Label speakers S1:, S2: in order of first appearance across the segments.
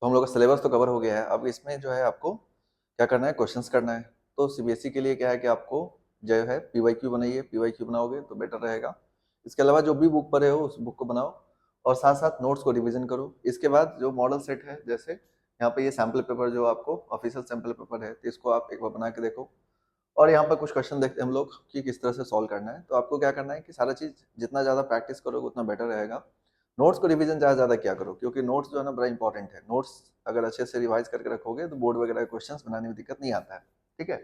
S1: तो हम लोग का सिलेबस तो कवर हो गया है। अब इसमें जो है आपको क्या करना है, क्वेश्चंस करना है। तो सीबीएसई के लिए क्या है कि आपको जो है पीवाईक्यू बनाइए, पीवाईक्यू बनाओगे तो बेटर रहेगा। इसके अलावा जो भी बुक पढ़े हो उस बुक को बनाओ और साथ साथ नोट्स को रिवीजन करो। इसके बाद जो मॉडल सेट है, जैसे यहाँ पे ये सैम्पल पेपर जो आपको ऑफिशियल सैम्पल पेपर है, तो इसको आप एक बार बना के देखो और यहाँ पर कुछ क्वेश्चन देखते हैं हम लोग कि किस तरह से सॉल्व करना है। तो आपको क्या करना है कि सारा चीज जितना ज्यादा प्रैक्टिस करोगे उतना बेटर रहेगा। नोट्स को रिवीजन ज्यादा ज्यादा क्या करो, क्योंकि नोट्स जो है ना बड़ा इंपॉर्टेंट है। नोट्स अगर अच्छे से रिवाइज करके रखोगे तो बोर्ड वगैरह क्वेश्चंस बनाने में दिक्कत नहीं आता है। ठीक है,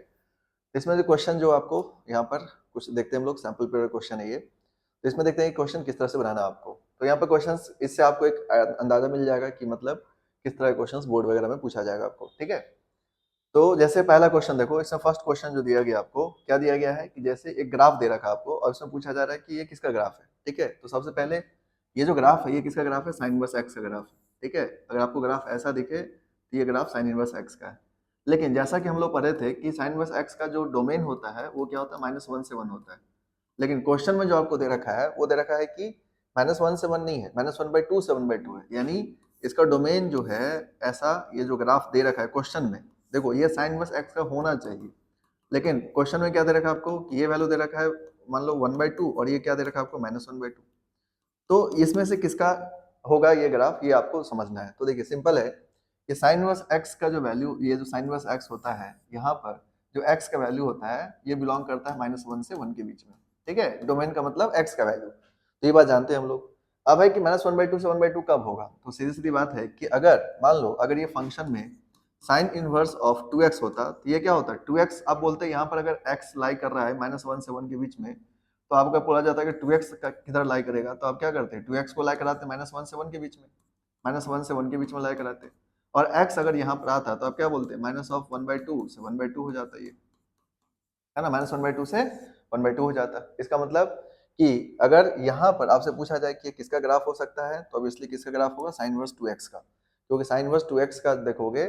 S1: इसमें जो क्वेश्चन जो आपको यहाँ पर कुछ देखते हैं हम लोग, सैम्पल पेपर क्वेश्चन है ये। तो इसमें देखते हैं क्वेश्चन किस तरह से बनाना है आपको। तो यहाँ पर क्वेश्चन, इससे आपको एक अंदाजा मिल जाएगा कि मतलब किस तरह के क्वेश्चन बोर्ड वगैरह में पूछा जाएगा आपको। ठीक है, तो जैसे पहला क्वेश्चन देखो, इसमें फर्स्ट क्वेश्चन जो दिया गया आपको, क्या दिया गया है कि जैसे एक ग्राफ दे रखा है आपको और इसमें पूछा जा रहा है कि ये किसका ग्राफ है। ठीक है, तो सबसे पहले ये जो ग्राफ है ये किसका ग्राफ है, साइन इनवर्स एक्स का ग्राफ। ठीक है, अगर आपको ग्राफ ऐसा दिखे तो ये ग्राफ साइन इनवर्स एक्स का है। लेकिन जैसा कि हम लोग पढ़े थे कि साइन इनवर्स एक्स का जो डोमेन होता है वो क्या होता है, -1 से 1 होता है। लेकिन क्वेश्चन में जो आपको दे रखा है वो दे रखा है कि -1 से 1 नहीं है, -1/2 से 1/2 है। यानी इसका डोमेन जो है ऐसा, ये जो ग्राफ दे रखा है क्वेश्चन में, देखो ये साइन इनवर्स एक्स का होना चाहिए। लेकिन क्वेश्चन में क्या दे रखा है आपको कि ये वैल्यू दे रखा है मान लो 1/2 और ये क्या दे रखा है आपको -1/2। तो इसमें से किसका होगा ये ग्राफ, ये आपको समझना है। तो देखिए सिंपल है कि साइन इनवर्स एक्स का जो वैल्यू, ये जो साइन इनवर्स एक्स होता है यहाँ पर जो एक्स का वैल्यू होता है ये बिलोंग करता है -1 से 1 के बीच में। ठीक है, डोमेन का मतलब एक्स का वैल्यू, तो ये बात जानते हैं हम लोग। अब है कि -1/2 से 1/2 कब होगा, तो सीधी सीधी बात है कि अगर मान लो अगर ये फंक्शन में साइन इनवर्स ऑफ 2x होता तो ये क्या होता, 2x आप बोलते हैं यहाँ पर अगर x लाई कर रहा है -1 से 1 के बीच में, तो आपका बोला जाता है कि 2x किधर लाई करेगा, तो आप क्या करते हैं 2x को लाई कराते हैं -1 से 1 के बीच में, -1 से 1 के बीच में लाई कराते हैं। और x अगर यहाँ पर आता तो आप क्या बोलते हैं -1/2 से 1/2 हो जाता है ना, -1/2 से 1/2 हो जाता है। इसका मतलब कि अगर यहाँ पर आपसे पूछा जाए कि किसका ग्राफ हो सकता है, तो ऑब्वियसली किसका ग्राफ होगा, साइन इनवर्स 2x का। क्योंकि साइन इनवर्स 2x का देखोगे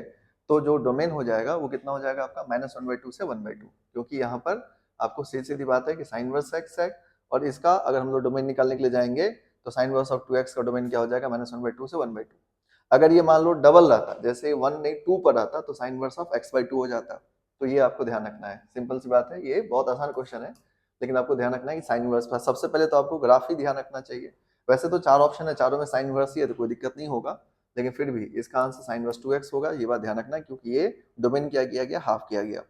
S1: तो जो डोमेन हो जाएगा वो कितना हो जाएगा आपका -1/2 से 1/2, क्योंकि यहाँ पर आपको सीधी सीधी बात है कि साइन इनवर्स x है और इसका अगर हम लोग डोमेन निकालने के लिए जाएंगे तो साइन इनवर्स ऑफ 2x का डोमेन क्या हो जाएगा, -1/2 से 1/2। अगर ये मान लो डबल रहता, जैसे 1 नहीं 2 पर रहता, तो साइन इनवर्स ऑफ x/2 हो जाता। तो ये आपको ध्यान रखना है, सिंपल सी बात है, ये बहुत आसान क्वेश्चन है। लेकिन आपको ध्यान रखना है कि साइन इनवर्स पर सबसे पहले तो आपको ग्राफ ही ध्यान रखना चाहिए। वैसे तो 4 ऑप्शन है, चारों में साइन इनवर्स ही है तो कोई दिक्कत नहीं होगा, लेकिन फिर भी इसका आंसर साइन इनवर्स 2x होगा। ये बात ध्यान रखना है क्योंकि ये डोमेन क्या किया गया, हाफ किया गया।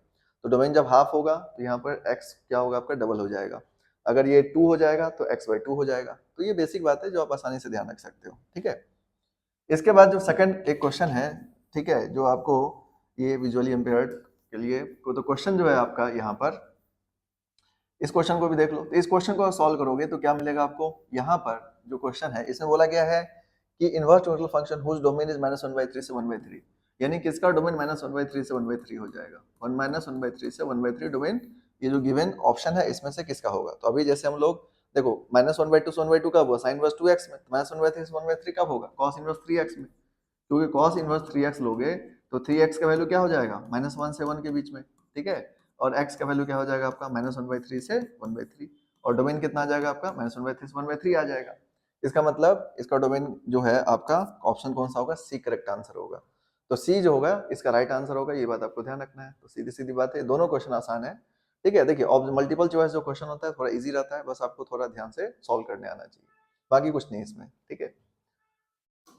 S1: तो डोमेन जब हाफ होगा तो यहाँ पर x क्या होगा आपका, डबल हो जाएगा। अगर ये 2 हो जाएगा तो x/2 हो जाएगा। तो ये बेसिक बात है जो आप आसानी से ध्यान रख सकते हो। ठीक है, इसके बाद जो सेकंड एक क्वेश्चन है, ठीक है, जो आपको ये विजुअली इम्पेयर्ड के लिए, तो क्वेश्चन जो है आपका यहाँ पर, इस क्वेश्चन को भी देख लो। तो इस क्वेश्चन को सॉल्व करोगे तो क्या मिलेगा आपको, यहाँ पर जो क्वेश्चन है इसमें बोला गया है कि inverse total function whose domain is -1/3 से 1/3, यानी किसका डोमेन -1/3 से 1/3 हो जाएगा, 1 -1/3 से 1/3 डोमेन, ये जो गिवन ऑप्शन है इसमें से किसका होगा। तो अभी जैसे हम लोग देखो -1/2 से 1/2 कब हुआ, साइन इनवर्स 2x में, -1/3 से 1/3 कब होगा, cos इनवर्स 3x में। क्योंकि cos इनवर्स 3x लोगे तो 3x का वैल्यू क्या हो जाएगा, -1 से 1 के बीच में। ठीक है, और x का वैल्यू क्या हो जाएगा आपका, -1/3 से 1/3, और डोमेन कितना आ जाएगा आपका, -1/3 से 1/3 आ जाएगा। इसका मतलब इसका डोमेन जो है आपका ऑप्शन कौन सा होगा, सी करेक्ट आंसर होगा। तो सी जो होगा इसका राइट आंसर होगा, ये बात आपको ध्यान रखना है। तो सीधी सीधी बात है, दोनों क्वेश्चन आसान है। ठीक है, देखिए मल्टीपल चॉइस जो क्वेश्चन होता है थोड़ा इजी रहता है, बस आपको थोड़ा ध्यान से सॉल्व करने आना चाहिए, बाकी कुछ नहीं इसमें। ठीक है,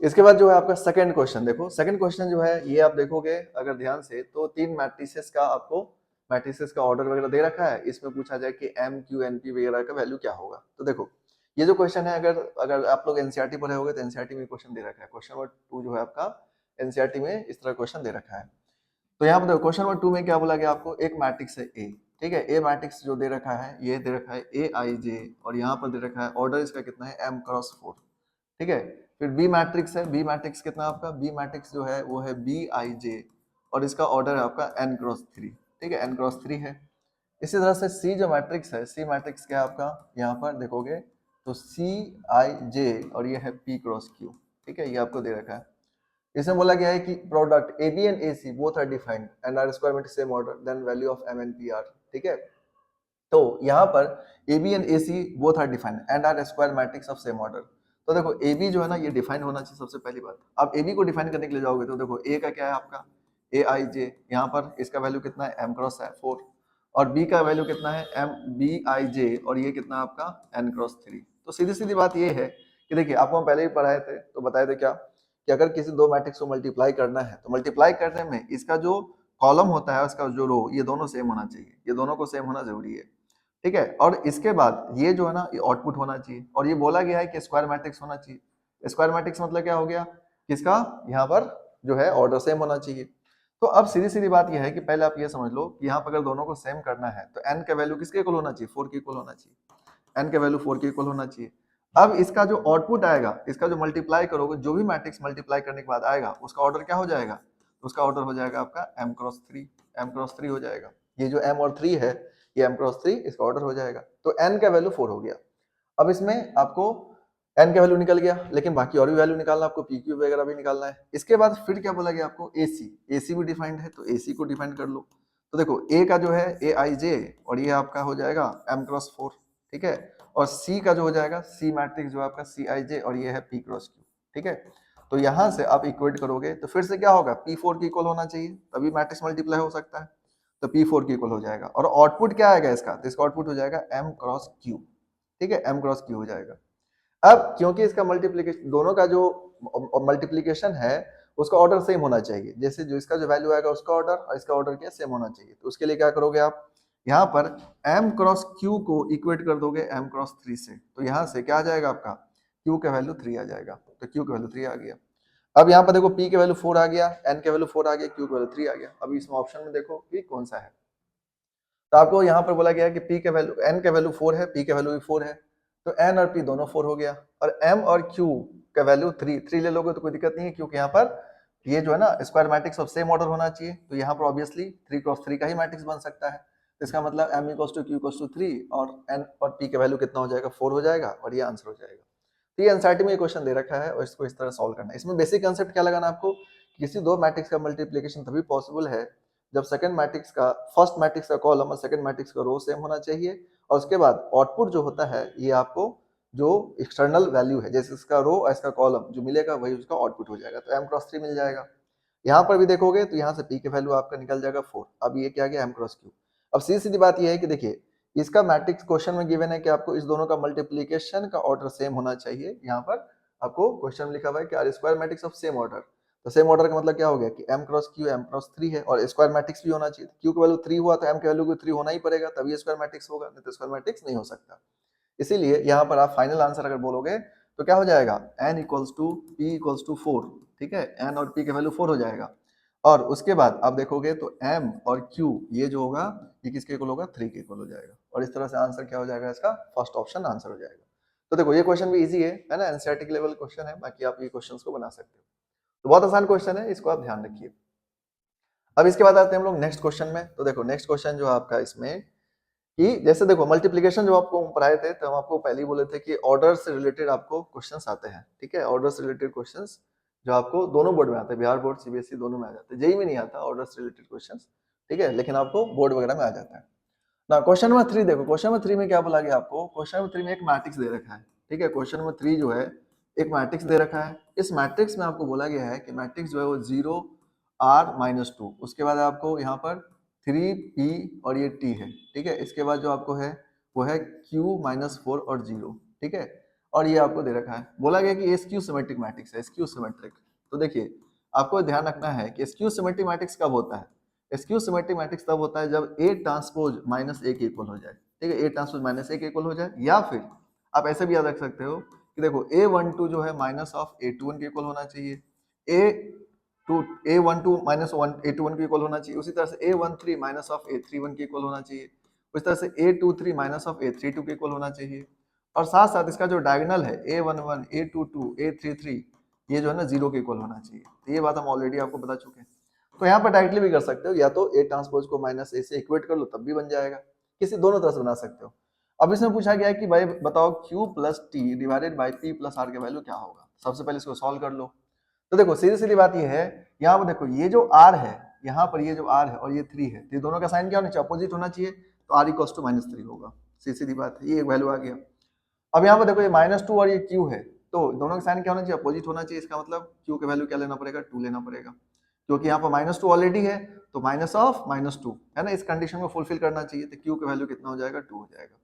S1: इसके बाद जो है आपका सेकंड क्वेश्चन देखो। सेकंड क्वेश्चन जो है ये आप देखोगे अगर ध्यान से तो 3 मैट्रिसेस का आपको मैट्रिसेस का ऑर्डर वगैरह दे रखा है। इसमें पूछा जाए कि एम क्यू एन पी वगैरह का वैल्यू क्या होगा। तो देखो ये जो क्वेश्चन है, अगर अगर आप लोग एनसीईआरटी पढ़े होंगे तो एनसीईआरटी में क्वेश्चन दे रखा है। क्वेश्चन नंबर 2 जो है आपका एनसीईआरटी में इस तरह क्वेश्चन दे रखा है। तो यहाँ पर देखो क्वेश्चन नंबर 2 में क्या बोला गया आपको, एक मैट्रिक्स है ए। ठीक है, ए मैट्रिक्स जो दे रखा है ये दे रखा है ए आई जे, और यहाँ पर दे रखा है ऑर्डर इसका कितना है m×4। ठीक है, फिर बी मैट्रिक्स है, बी मैट्रिक्स कितना आपका, बी मैट्रिक्स जो है वो है बी आई जे, और इसका ऑर्डर है आपका n×3। ठीक है, n×3 है। इसी तरह से सी जो मैट्रिक्स है, सी मैट्रिक्स क्या है आपका, यहाँ पर देखोगे तो सी आई जे और ये है p×q। ठीक है, ये आपको दे रखा है। इसमें बोला गया है कि product A B and A C both are defined and are square matrix same order then value of M and P are. ठीक है, तो यहाँ पर A B and A C both are defined and are square matrix of same order. तो देखो A B जो है ना ये डिफाइन होना चाहिए सबसे पहली बात। अब ए बी को डिफाइन करने के लिए जाओगे तो देखो ए का क्या है आपका ए आई जे, यहाँ पर इसका वैल्यू कितना है एम क्रॉस है 4, और बी का वैल्यू कितना है एम बी आई जे, और ये कितना आपका एन क्रॉस 3। तो सीधी सीधी बात ये है कि देखिए आपको हम पहले ही पढ़ाए थे तो बताए थे क्या कि अगर किसी दो मैट्रिक्स को मल्टीप्लाई करना है तो मल्टीप्लाई करने में इसका जो कॉलम होता है उसका जो रो ये दोनों सेम होना चाहिए, ये दोनों को सेम होना जरूरी है, ठीक है। और इसके बाद ये जो है ना ये आउटपुट होना चाहिए, और ये बोला गया है कि स्क्वायर मैट्रिक्स होना चाहिए। स्क्वायर मैट्रिक्स मतलब क्या हो गया, किसका यहाँ पर जो है ऑर्डर सेम होना चाहिए। तो अब सीधी सीधी बात यह है कि पहले आप ये समझ लो कि यहाँ पर अगर दोनों को सेम करना है तो n का वैल्यू किसके इक्वल होना चाहिए, 4 के इक्वल होना चाहिए, n का वैल्यू 4 के इक्वल होना चाहिए। अब इसका जो आउटपुट आएगा, इसका जो मल्टीप्लाई करोगे, जो भी मैट्रिक्स मल्टीप्लाई करने के बाद आएगा उसका ऑर्डर क्या हो जाएगा, उसका ऑर्डर हो जाएगा आपका m क्रॉस 3, m क्रॉस 3 हो जाएगा। ये जो m और 3 है ये m क्रॉस 3 इसका ऑर्डर हो जाएगा। तो n का वैल्यू 4 हो गया। अब इसमें आपको n का वैल्यू निकल गया, लेकिन बाकी और भी वैल्यू निकालना, आपको पी क्यू वगैरह भी निकालना है। इसके बाद फिर क्या बोला गया आपको, एसी, एसी भी डिफाइंड है तो एसी को डिफाइन कर लो। तो देखो ए का जो है ए आई जे, और ये आपका हो जाएगा m क्रॉस 4, ठीक है। और सी का जो हो जाएगा सी मैट्रिक्स जो आपका सी आई जे, और ये है पी क्रॉस क्यू, ठीक है। तो यहाँ से आप इक्वेट करोगे तो फिर से क्या होगा, P4 की इक्वल होना चाहिए तभी मैट्रिक्स मल्टीप्लाई हो सकता है। तो P4 की इक्वल हो जाएगा, और आउटपुट क्या आएगा इसका, तो इसका आउटपुट हो जाएगा m क्रॉस क्यू, ठीक है, m क्रॉस क्यू हो जाएगा। अब क्योंकि इसका मल्टीप्लीकेशन, दोनों का जो मल्टीप्लीकेशन है उसका ऑर्डर सेम होना चाहिए, जैसे जो इसका जो वैल्यू आएगा उसका ऑर्डर और इसका ऑर्डर क्या सेम होना चाहिए। तो उसके लिए क्या करोगे आप, यहाँ पर m क्रॉस q को इक्वेट कर दोगे m क्रॉस 3 से, तो यहाँ से क्या आ जाएगा आपका q का वैल्यू 3 आ जाएगा। तो q का वैल्यू 3 आ गया। अब यहाँ पर देखो p के वैल्यू 4 आ गया, n के वैल्यू 4 आ गया, q के वैल्यू 3 आ गया। अब इसमें ऑप्शन में देखो कि कौन सा है, तो आपको यहाँ पर बोला गया है कि p के वैल्यू, n के वैल्यू 4 है, p के वैल्यू भी 4 है, तो n और p दोनों 4 हो गया। और m और q का वैल्यू 3 ले लोगे तो कोई दिक्कत नहीं है, क्योंकि यहाँ पर ये जो है ना square matrix of same order होना चाहिए, तो यहाँ पर ऑब्वियसली 3 क्रॉस 3 का ही मैट्रिक्स बन सकता है। तो इसका मतलब m equals to q equals to 3 और n और p के वैल्यू कितना हो जाएगा, 4 हो जाएगा, और ये आंसर हो जाएगा। तो ये एनसीईआरटी में ये क्वेश्चन दे रखा है और इसको इस तरह सॉल्व करना है। इसमें बेसिक कंसेप्ट क्या लगाना आपको, किसी दो मैट्रिक्स का मल्टीप्लिकेशन तभी पॉसिबल है जब सेकंड मैट्रिक्स का, फर्स्ट मैट्रिक्स का कॉलम और सेकंड मैट्रिक्स का रो सेम होना चाहिए, और उसके बाद आउटपुट जो होता है ये आपको जो एक्सटर्नल वैल्यू है, जैसे इसका रो और इसका कॉलम जो मिलेगा वही उसका आउटपुट हो जाएगा। तो m क्रॉस 3 मिल जाएगा। यहाँ पर भी देखोगे तो यहाँ से p के वैल्यू आपका निकल जाएगा 4। अब ये क्या गया m क्रॉस q। अब सीधी सीधी बात ये है कि देखिए इसका मैट्रिक्स क्वेश्चन में गिवन है कि आपको इस दोनों का मल्टीप्लिकेशन का ऑर्डर सेम होना चाहिए। यहाँ पर आपको क्वेश्चन में लिखा हुआ है कि are square matrix of same order. तो सेम ऑर्डर का मतलब क्या हो गया कि m cross q m cross 3 है, और स्क्वायर मैट्रिक्स भी होना चाहिए। q की वैल्यू 3 हुआ तो m की वैल्यू भी 3 होना ही पड़ेगा, तभी स्क्वायर मैट्रिक्स होगा, नहीं तो स्क्वायर मैट्रिक्स नहीं हो सकता। इसीलिए यहाँ पर आप फाइनल आंसर अगर बोलोगे तो क्या हो जाएगा, n equals to p equals to 4, ठीक है, n और p के वैल्यू 4 हो जाएगा। और उसके बाद आप देखोगे तो m और q ये जो होगा ये किसके इक्वल होगा, 3 के इक्वल हो जाएगा, और इस तरह से आंसर क्या हो जाएगा इसका, फर्स्ट ऑप्शन आंसर हो जाएगा। तो देखो ये क्वेश्चन भी इजी है ना, एनसीईआरटी के लेवल क्वेश्चन है, बाकी आप ये क्वेश्चंस को बना सकते हो। तो बहुत आसान क्वेश्चन है, इसको आप ध्यान रखिए। अब इसके बाद आते हैं हम लोग नेक्स्ट क्वेश्चन में। तो देखो नेक्स्ट क्वेश्चन जो आपका इसमें कि जैसे देखो मल्टीप्लिकेशन जो आपको पढ़ाए थे तो हम आपको पहले ही बोले थे कि ऑर्डर से रिलेटेड आपको क्वेश्चंस आते हैं, ठीक है, ऑर्डर से रिलेटेड क्वेश्चंस जो आपको दोनों बोर्ड में आते हैं, बिहार बोर्ड सीबीएसई दोनों में आ जाते हैं, जेईई में नहीं आता ऑर्डर से रिलेटेड क्वेश्चंस, ठीक है, लेकिन आपको बोर्ड वगैरह में आ जाता है ना। क्वेश्चन नंबर 3 देखो, क्वेश्चन नंबर 3 में क्या बोला गया आपको, क्वेश्चन नंबर 3 में एक मैट्रिक्स दे रखा है, ठीक है, क्वेश्चन नंबर 3 जो है एक मैट्रिक्स दे रखा है। इस मैट्रिक्स में आपको बोला गया है कि मैट्रिक्स जो है वो 0 r-2, उसके बाद आपको यहाँ पर 3p और ये t है, ठीक है, इसके बाद जो आपको है वो है q-4 और 0, ठीक है, और ये आपको दे रखा है। बोला गया कि ये स्क्यू सिमेट्रिक मैट्रिक्स है, स्क्यू सिमेट्रिक। तो देखिए आपको ध्यान रखना है कि स्क्यू सिमेट्रिक मैट्रिक्स कब होता है, स्क्यू सिमेट्रिक मैट्रिक्स तब होता है जब A ट्रांसपोज -A के इक्वल हो जाए, ठीक है, A ट्रांसपोज -A के इक्वल हो जाए, या फिर आप ऐसे भी याद रख सकते हो कि देखो A12 जो है माइनस ऑफ A21 के इक्वल होना चाहिए, A12 माइनस A21 के इक्वल होना चाहिए, उसी तरह से A13 माइनस ऑफ A31 के इक्वल होना चाहिए, उसी तरह से A23 माइनस ऑफ A32 के इक्वल होना चाहिए, और साथ साथ इसका जो डायगोनल है A11 A22 A33 ये जो है ना 0 के इक्वल होना चाहिए। तो ये बात हम ऑलरेडी आपको बता चुके हैं। तो यहाँ पर डायरेक्टली भी कर सकते हो, या तो A ट्रांसपोज को -A से इक्वेट कर लो तब भी बन जाएगा, किसी दोनों तरह से बना सकते हो। अब इसमें पूछा गया है कि भाई बताओ Q plus T divided by P plus R के वैल्यू क्या होगा। सबसे पहले इसको सॉल्व कर लो। तो देखो सीधी सीधी बात ये है, यहाँ पर देखो ये जो R है, यहाँ पर ये जो R है और ये 3 है, तो ये दोनों का साइन क्या होना चाहिए, अपोजिट होना चाहिए, तो R इक्वल्स टू -3 होगा। सीधी सीधी बात है, ये एक वैल्यू आ गया। अब यहाँ पर देखो ये -2 और ये Q है, तो दोनों का साइन क्या होना चाहिए, अपोजिट होना चाहिए। इसका मतलब क्यू की वैल्यू क्या लेना पड़ेगा, 2 लेना पड़ेगा, क्योंकि यहाँ पर -2 ऑलरेडी है, तो माइनस ऑफ -2 है ना, इस कंडीशन को फुलफिल करना चाहिए। तो क्यू की वैल्यू कितना हो जाएगा, 2 हो जाएगा।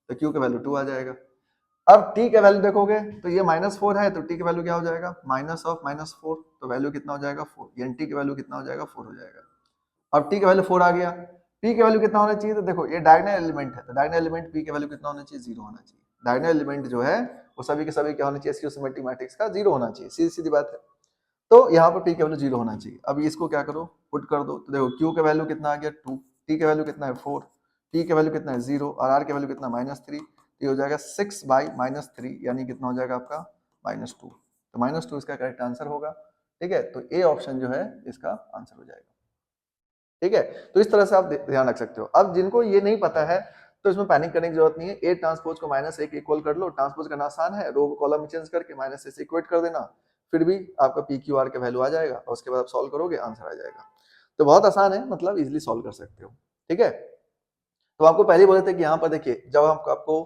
S1: तो क्यू की वैल्यू 2 आ जाएगा। अब t का वैल्यू देखोगे तो ये -4 है, तो t की वैल्यू क्या हो जाएगा, माइनस ऑफ -4, तो वैल्यू कितना हो जाएगा 4, यानी t की वैल्यू कितना हो जाएगा 4 हो जाएगा। अब t का वैल्यू 4 आ गया, p की वैल्यू कितना होना चाहिए, तो देखो ये डायगोनल एलिमेंट है, तो डायगोनल एलिमेंट p की वैल्यू कितना होना चाहिए, 0 होना चाहिए। डायगोनल एलिमेंट जो है वो सभी के सभी क्या होना चाहिए, स्क्यू सिमेट्रिक मैट्रिक्स का 0 होना चाहिए, सीधी सीधी बात है। तो यहाँ पर p की वैल्यू 0 होना चाहिए। अब इसको क्या करो, पुट कर दो, तो देखो q का वैल्यू कितना आ गया 2, t का वैल्यू कितना है 4, t का वैल्यू कितना है 0 और r का वैल्यू कितना -3, ये हो जाएगा 6/-3, यानी कितना हो जाएगा आपका -2। तो -2 इसका करेक्ट आंसर होगा। ठीक है, तो ए ऑप्शन जो है इसका आंसर हो जाएगा। ठीक है, तो इस तरह से आप ध्यान रख सकते हो। अब जिनको ये नहीं पता है तो इसमें पैनिक करने की जरूरत नहीं है। ए ट्रांसपोज को -1 इक्वल कर लो, ट्रांसपोज करना आसान है, रो को कॉलम में चेंज करके -a से इक्वेट कर देना, फिर भी आपका पी क्यू आर का वैल्यू आ जाएगा और उसके बाद आप सॉल्व करोगे, आंसर आ जाएगा। तो बहुत आसान है, मतलब इजिली सॉल्व कर सकते हो। ठीक है, तो आपको पहले बोले थे कि यहाँ पर देखिए, जब हम आपको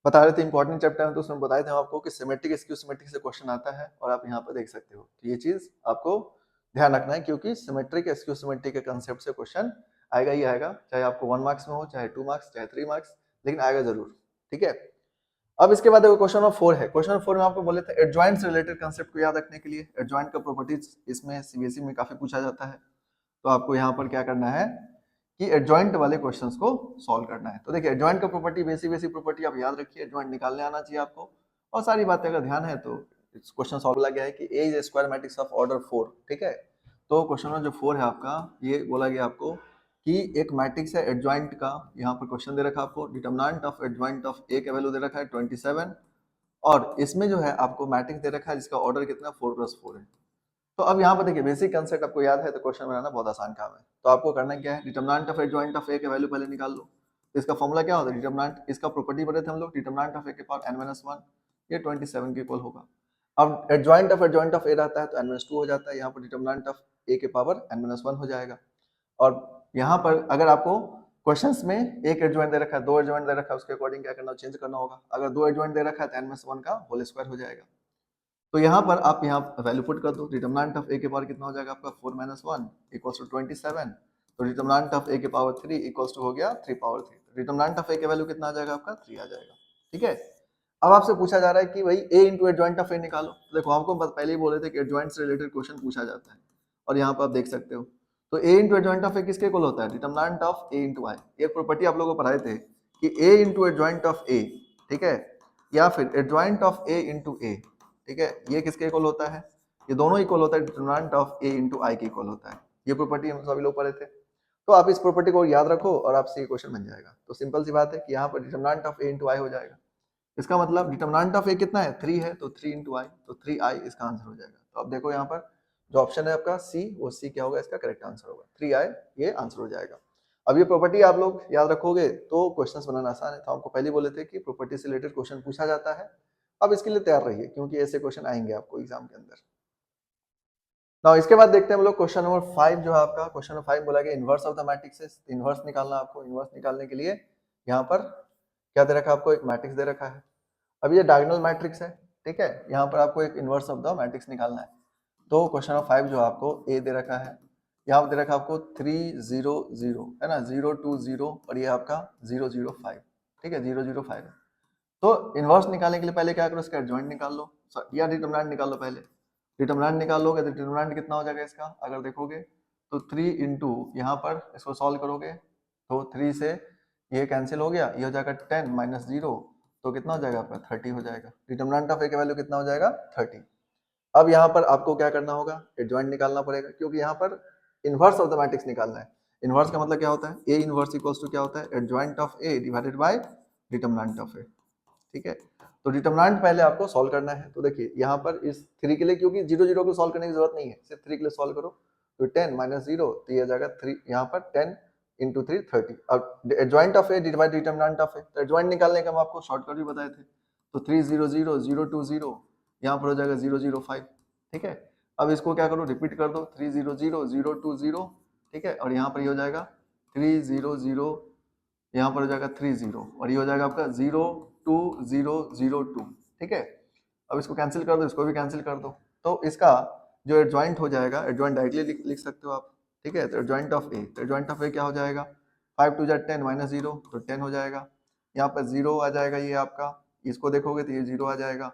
S1: बता रहे थे इंपॉर्टेंट चैप्टर में, तो उसमें बताए थे आपको कि सिमेट्रिक स्क्यू सिमेट्रिक से क्वेश्चन आता है, और आप यहाँ पर देख सकते हो। तो ये चीज आपको ध्यान रखना है, क्योंकि सिमेट्रिक स्क्यू सिमेट्रिक के कंसेप्ट से क्वेश्चन आएगा ही आएगा, चाहे आपको 1 मार्क्स में हो, चाहे 2 मार्क्स, चाहे 3 मार्क्स, लेकिन आएगा जरूर। ठीक है, अब इसके बाद देखो क्वेश्चन नंबर 4 है। क्वेश्चन नंबर 4 में आपको बोले थे एडजॉइंट से रिलेटेड कंसेप्ट को याद रखने के लिए। एडजॉइंट का प्रॉपर्टीज इसमें सीबीएसई में काफी पूछा जाता है, तो आपको यहाँ पर क्या करना है कि एडजॉइंट वाले क्वेश्चंस को सॉल्व करना है। तो देखिए एडजॉइंट का प्रॉपर्टी, बेसिक प्रॉपर्टी आप याद रखिए, एडजॉइंट निकालने आना चाहिए आपको, और सारी बातें अगर ध्यान है तो क्वेश्चन सॉल्व किया गया है कि A is square matrix of order 4। ठीक है, तो क्वेश्चन नंबर जो 4 है आपका, ये बोला गया आपको कि एक मैट्रिक्स है एडजॉइंट का, यहाँ पर क्वेश्चन दे रखा है आपको, डिटरमिनेंट ऑफ एडजॉइंट ऑफ ए का वैल्यू दे रखा है 27, और इसमें जो है आपको मैट्रिक्स दे रखा है जिसका ऑर्डर कितना 4+4 है। तो अब यहाँ पर देखिए बेसिक कंसेप्ट आपको याद है, तो क्वेश्चन बनाना बहुत आसान काम है। तो आपको करना क्या है, डिटरमिनेंट ऑफ एडजॉइंट ऑफ ए के वैल्यू पहले निकाल लो। तो इसका फॉर्मूला क्या होता है, डिटरमिनेंट, इसका प्रॉपर्टी पढ़े थे हम लोग, डिटरमिनेंट ऑफ ए के पावर n-1, ये 27 के इक्वल होगा। अब एडजॉइंट ऑफ ए रहता है तो n-2 हो जाता है, यहाँ पर डिटरमिनेंट ऑफ ए के पावर n-1 हो जाएगा। और यहाँ पर अगर आपको क्वेश्चंस में एक एडजॉइंट दे रखा है, 2 एडजॉइंट दे रखा है, उसके अकॉर्डिंग क्या करना, चेंज करना होगा। अगर 2 एडजॉइंट दे रखा है तो n-1 का होल स्क्वायर हो जाएगा। तो यहाँ पर आप यहाँ वैल्यू पुट कर दो, डिटरमिनेंट ऑफ ए के पावर कितना हो जाएगा आपका 4 - 1 इक्वल्स टू 27, तो डिटरमिनेंट ऑफ ए के पावर 3 इक्वल्स टू हो गया 3 पावर 3, डिटरमिनेंट ऑफ ए के वैल्यू कितना आ जाएगा आपका 3 आ जाएगा। ठीक है, अब आपसे पूछा जा रहा है कि भाई ए इंटू एडजॉइंट ऑफ ए निकालो। तो देखो आपको पहले ही बोले थे कि एडजॉइंट से रिलेटेड क्वेश्चन पूछा जाता है, और यहाँ पर आप देख सकते हो। तो ए इंटू एडजॉइंट ऑफ ए किसके इक्वल होता है, डिटरमिनेंट ऑफ ए इंटू आई। एक प्रॉपर्टी आप लोगों को पढ़ाए थे कि ए इंटू एडजॉइंट ऑफ ए, ठीक है, या फिर एडजॉइंट ऑफ ए इंटू ए, ठीक है, ये किसके इक्वल होता है, ये दोनों इक्वल होता है डिटरमिनेंट ऑफ ए इंटू आई के इक्वल होता है। ये प्रॉपर्टी हम सभी लोग पढ़े थे, तो आप इस प्रॉपर्टी को याद रखो और आपसे ये क्वेश्चन बन जाएगा। तो सिंपल सी बात है कि यहाँ पर डिटरमिनेंट ऑफ ए इंटू आई हो जाएगा। इसका मतलब डिटरमिनेंट ऑफ ए कितना है 3 है, तो 3 इंटू आई, तो 3i इसका आंसर हो जाएगा। तो अब देखो यहाँ पर जो ऑप्शन है आपका सी, वो सी क्या होगा, इसका करेक्ट आंसर होगा 3i, ये आंसर हो जाएगा। अब ये प्रॉपर्टी आप लोग याद रखोगे तो क्वेश्चंस बनाना आसान है। तो आपको पहले बोले थे कि प्रॉपर्टी से रिलेटेड क्वेश्चन पूछा जाता है, अब इसके लिए तैयार रहिए क्योंकि ऐसे क्वेश्चन आएंगे आपको एग्जाम के अंदर। ना इसके बाद देखते हैं हम लोग क्वेश्चन नंबर 5 जो है आपका। क्वेश्चन नंबर 5 बोला गया inverse of the matrix. Inverse निकालना आपको, इनवर्स निकालने के लिए यहाँ पर क्या दे रखा है आपको, एक मैट्रिक्स दे रखा है। अब ये डायगोनल मैट्रिक्स है, ठीक है, यहाँ पर आपको एक इनवर्स ऑफ द मैट्रिक्स निकालना है। तो क्वेश्चन नंबर 5 जो आपको ए दे रखा है, यहाँ पर दे रखा है आपको 3 0 0 है ना, 0 2 0 और ये आपका 0 0 5, ठीक है, 0 0 5 है। तो इनवर्स निकालने के लिए पहले क्या करो, इसका एडजॉइंट निकाल लो या डिटरमिनेंट निकाल लो। पहले डिटरमिनेंट निकाल लोगे तो डिटरमिनेंट कितना हो जाएगा इसका, अगर देखोगे तो 3 इंटू यहाँ पर इसको सॉल्व करोगे तो 3 से ये कैंसिल हो गया, ये हो जाएगा 10 माइनस 0, तो कितना हो जाएगा आपका 30 हो जाएगा। डिटरमिनेंट ऑफ ए का वैल्यू कितना हो जाएगा 30। अब यहाँ पर आपको क्या करना होगा, एडजॉइंट निकालना पड़ेगा, क्योंकि यहाँ पर इनवर्स ऑफ द मैट्रिक्स निकालना है। इनवर्स का मतलब क्या होता है, ए इनवर्स इक्वल्स टू क्या होता है, adjoint of A divided by determinant of A. ठीक है, तो डिटरमिनेंट पहले आपको सॉल्व करना है। तो देखिए यहाँ पर इस 3 के लिए, क्योंकि 0 0 को सॉल्व करने की जरूरत नहीं है, सिर्फ 3 के लिए सॉल्व करो। तो 10 माइनस 0, तो ये आ जाएगा 3, यहाँ पर 10 इंटू 3 30। अब adjoint of A divide determinant of A, तो एडजॉइंट निकालने का हम आपको शॉर्टकट भी बताए थे। तो 3 0 0 0 2 0, यहाँ पर हो जाएगा 0 0 5। ठीक है, अब इसको क्या करो, रिपीट कर दो, 3 0 0 0 2 0, ठीक है, और यहाँ पर ये हो जाएगा 3 0 0, यहाँ पर हो जाएगा 3 0, और ये हो जाएगा आपका 0 2 0 0 2। ठीक है, अब इसको कैंसिल कर दो, इसको भी कैंसिल कर दो, तो इसका जो एडजॉइंट हो जाएगा, एडजॉइंट डायरेक्टली लिख सकते हो आप, ठीक है। तो एडजॉइंट ऑफ ए, तो एडजॉइंट ऑफ ए क्या हो जाएगा, 5 टू जा 10 माइनस 0 तो 10 हो जाएगा। यहाँ पर 0 आ जाएगा, ये आपका, इसको देखोगे तो ये 0 आ जाएगा।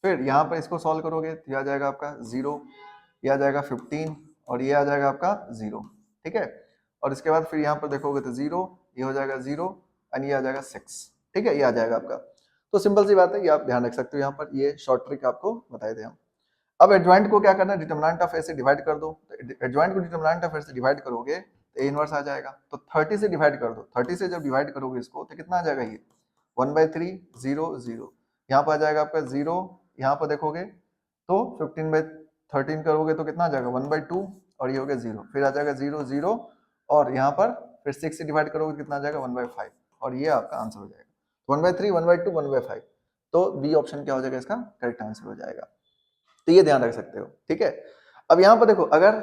S1: फिर यहाँ पर इसको सॉल्व करोगे तो ये आ जाएगा आपका 0, ये आ जाएगा 15 और ये आ जाएगा आपका 0, ठीक है। और इसके बाद फिर यहाँ पर देखोगे तो 0, ये हो जाएगा 0 एंड ये आ जाएगा 6, ठीक है, ये आ जाएगा आपका। तो सिंपल सी बात है, ये आप ध्यान रख सकते हो, यहाँ पर ये शॉर्ट ट्रिक आपको बताए थे हम। अब एडजॉइंट को क्या करना है, डिटरमिनेंट ऑफ ए से डिवाइड कर दो। तो एडजॉइंट को डिटरमिनेंट ऑफ ए से डिवाइड करोगे तो ए इनवर्स आ जाएगा। तो 30 से डिवाइड कर दो, 30 से जब डिवाइड करोगे इसको तो कितना आ जाएगा, ये 1/3 0 0, यहाँ पर आ जाएगा आपका 0, यहाँ पर देखोगे तो 15/13 करोगे तो कितना आ जाएगा 1/2 और ये हो गया 0, फिर आ जाएगा 0 0 और यहाँ पर फिर 6 से डिवाइड करोगे कितना आ जाएगा 1/5 और ये आपका आंसर हो जाएगा 1/3 1/2 1/5। तो बी ऑप्शन क्या हो जाएगा, इसका करेक्ट आंसर हो जाएगा। तो ये ध्यान रख सकते हो, ठीक है। अब यहाँ पर देखो, अगर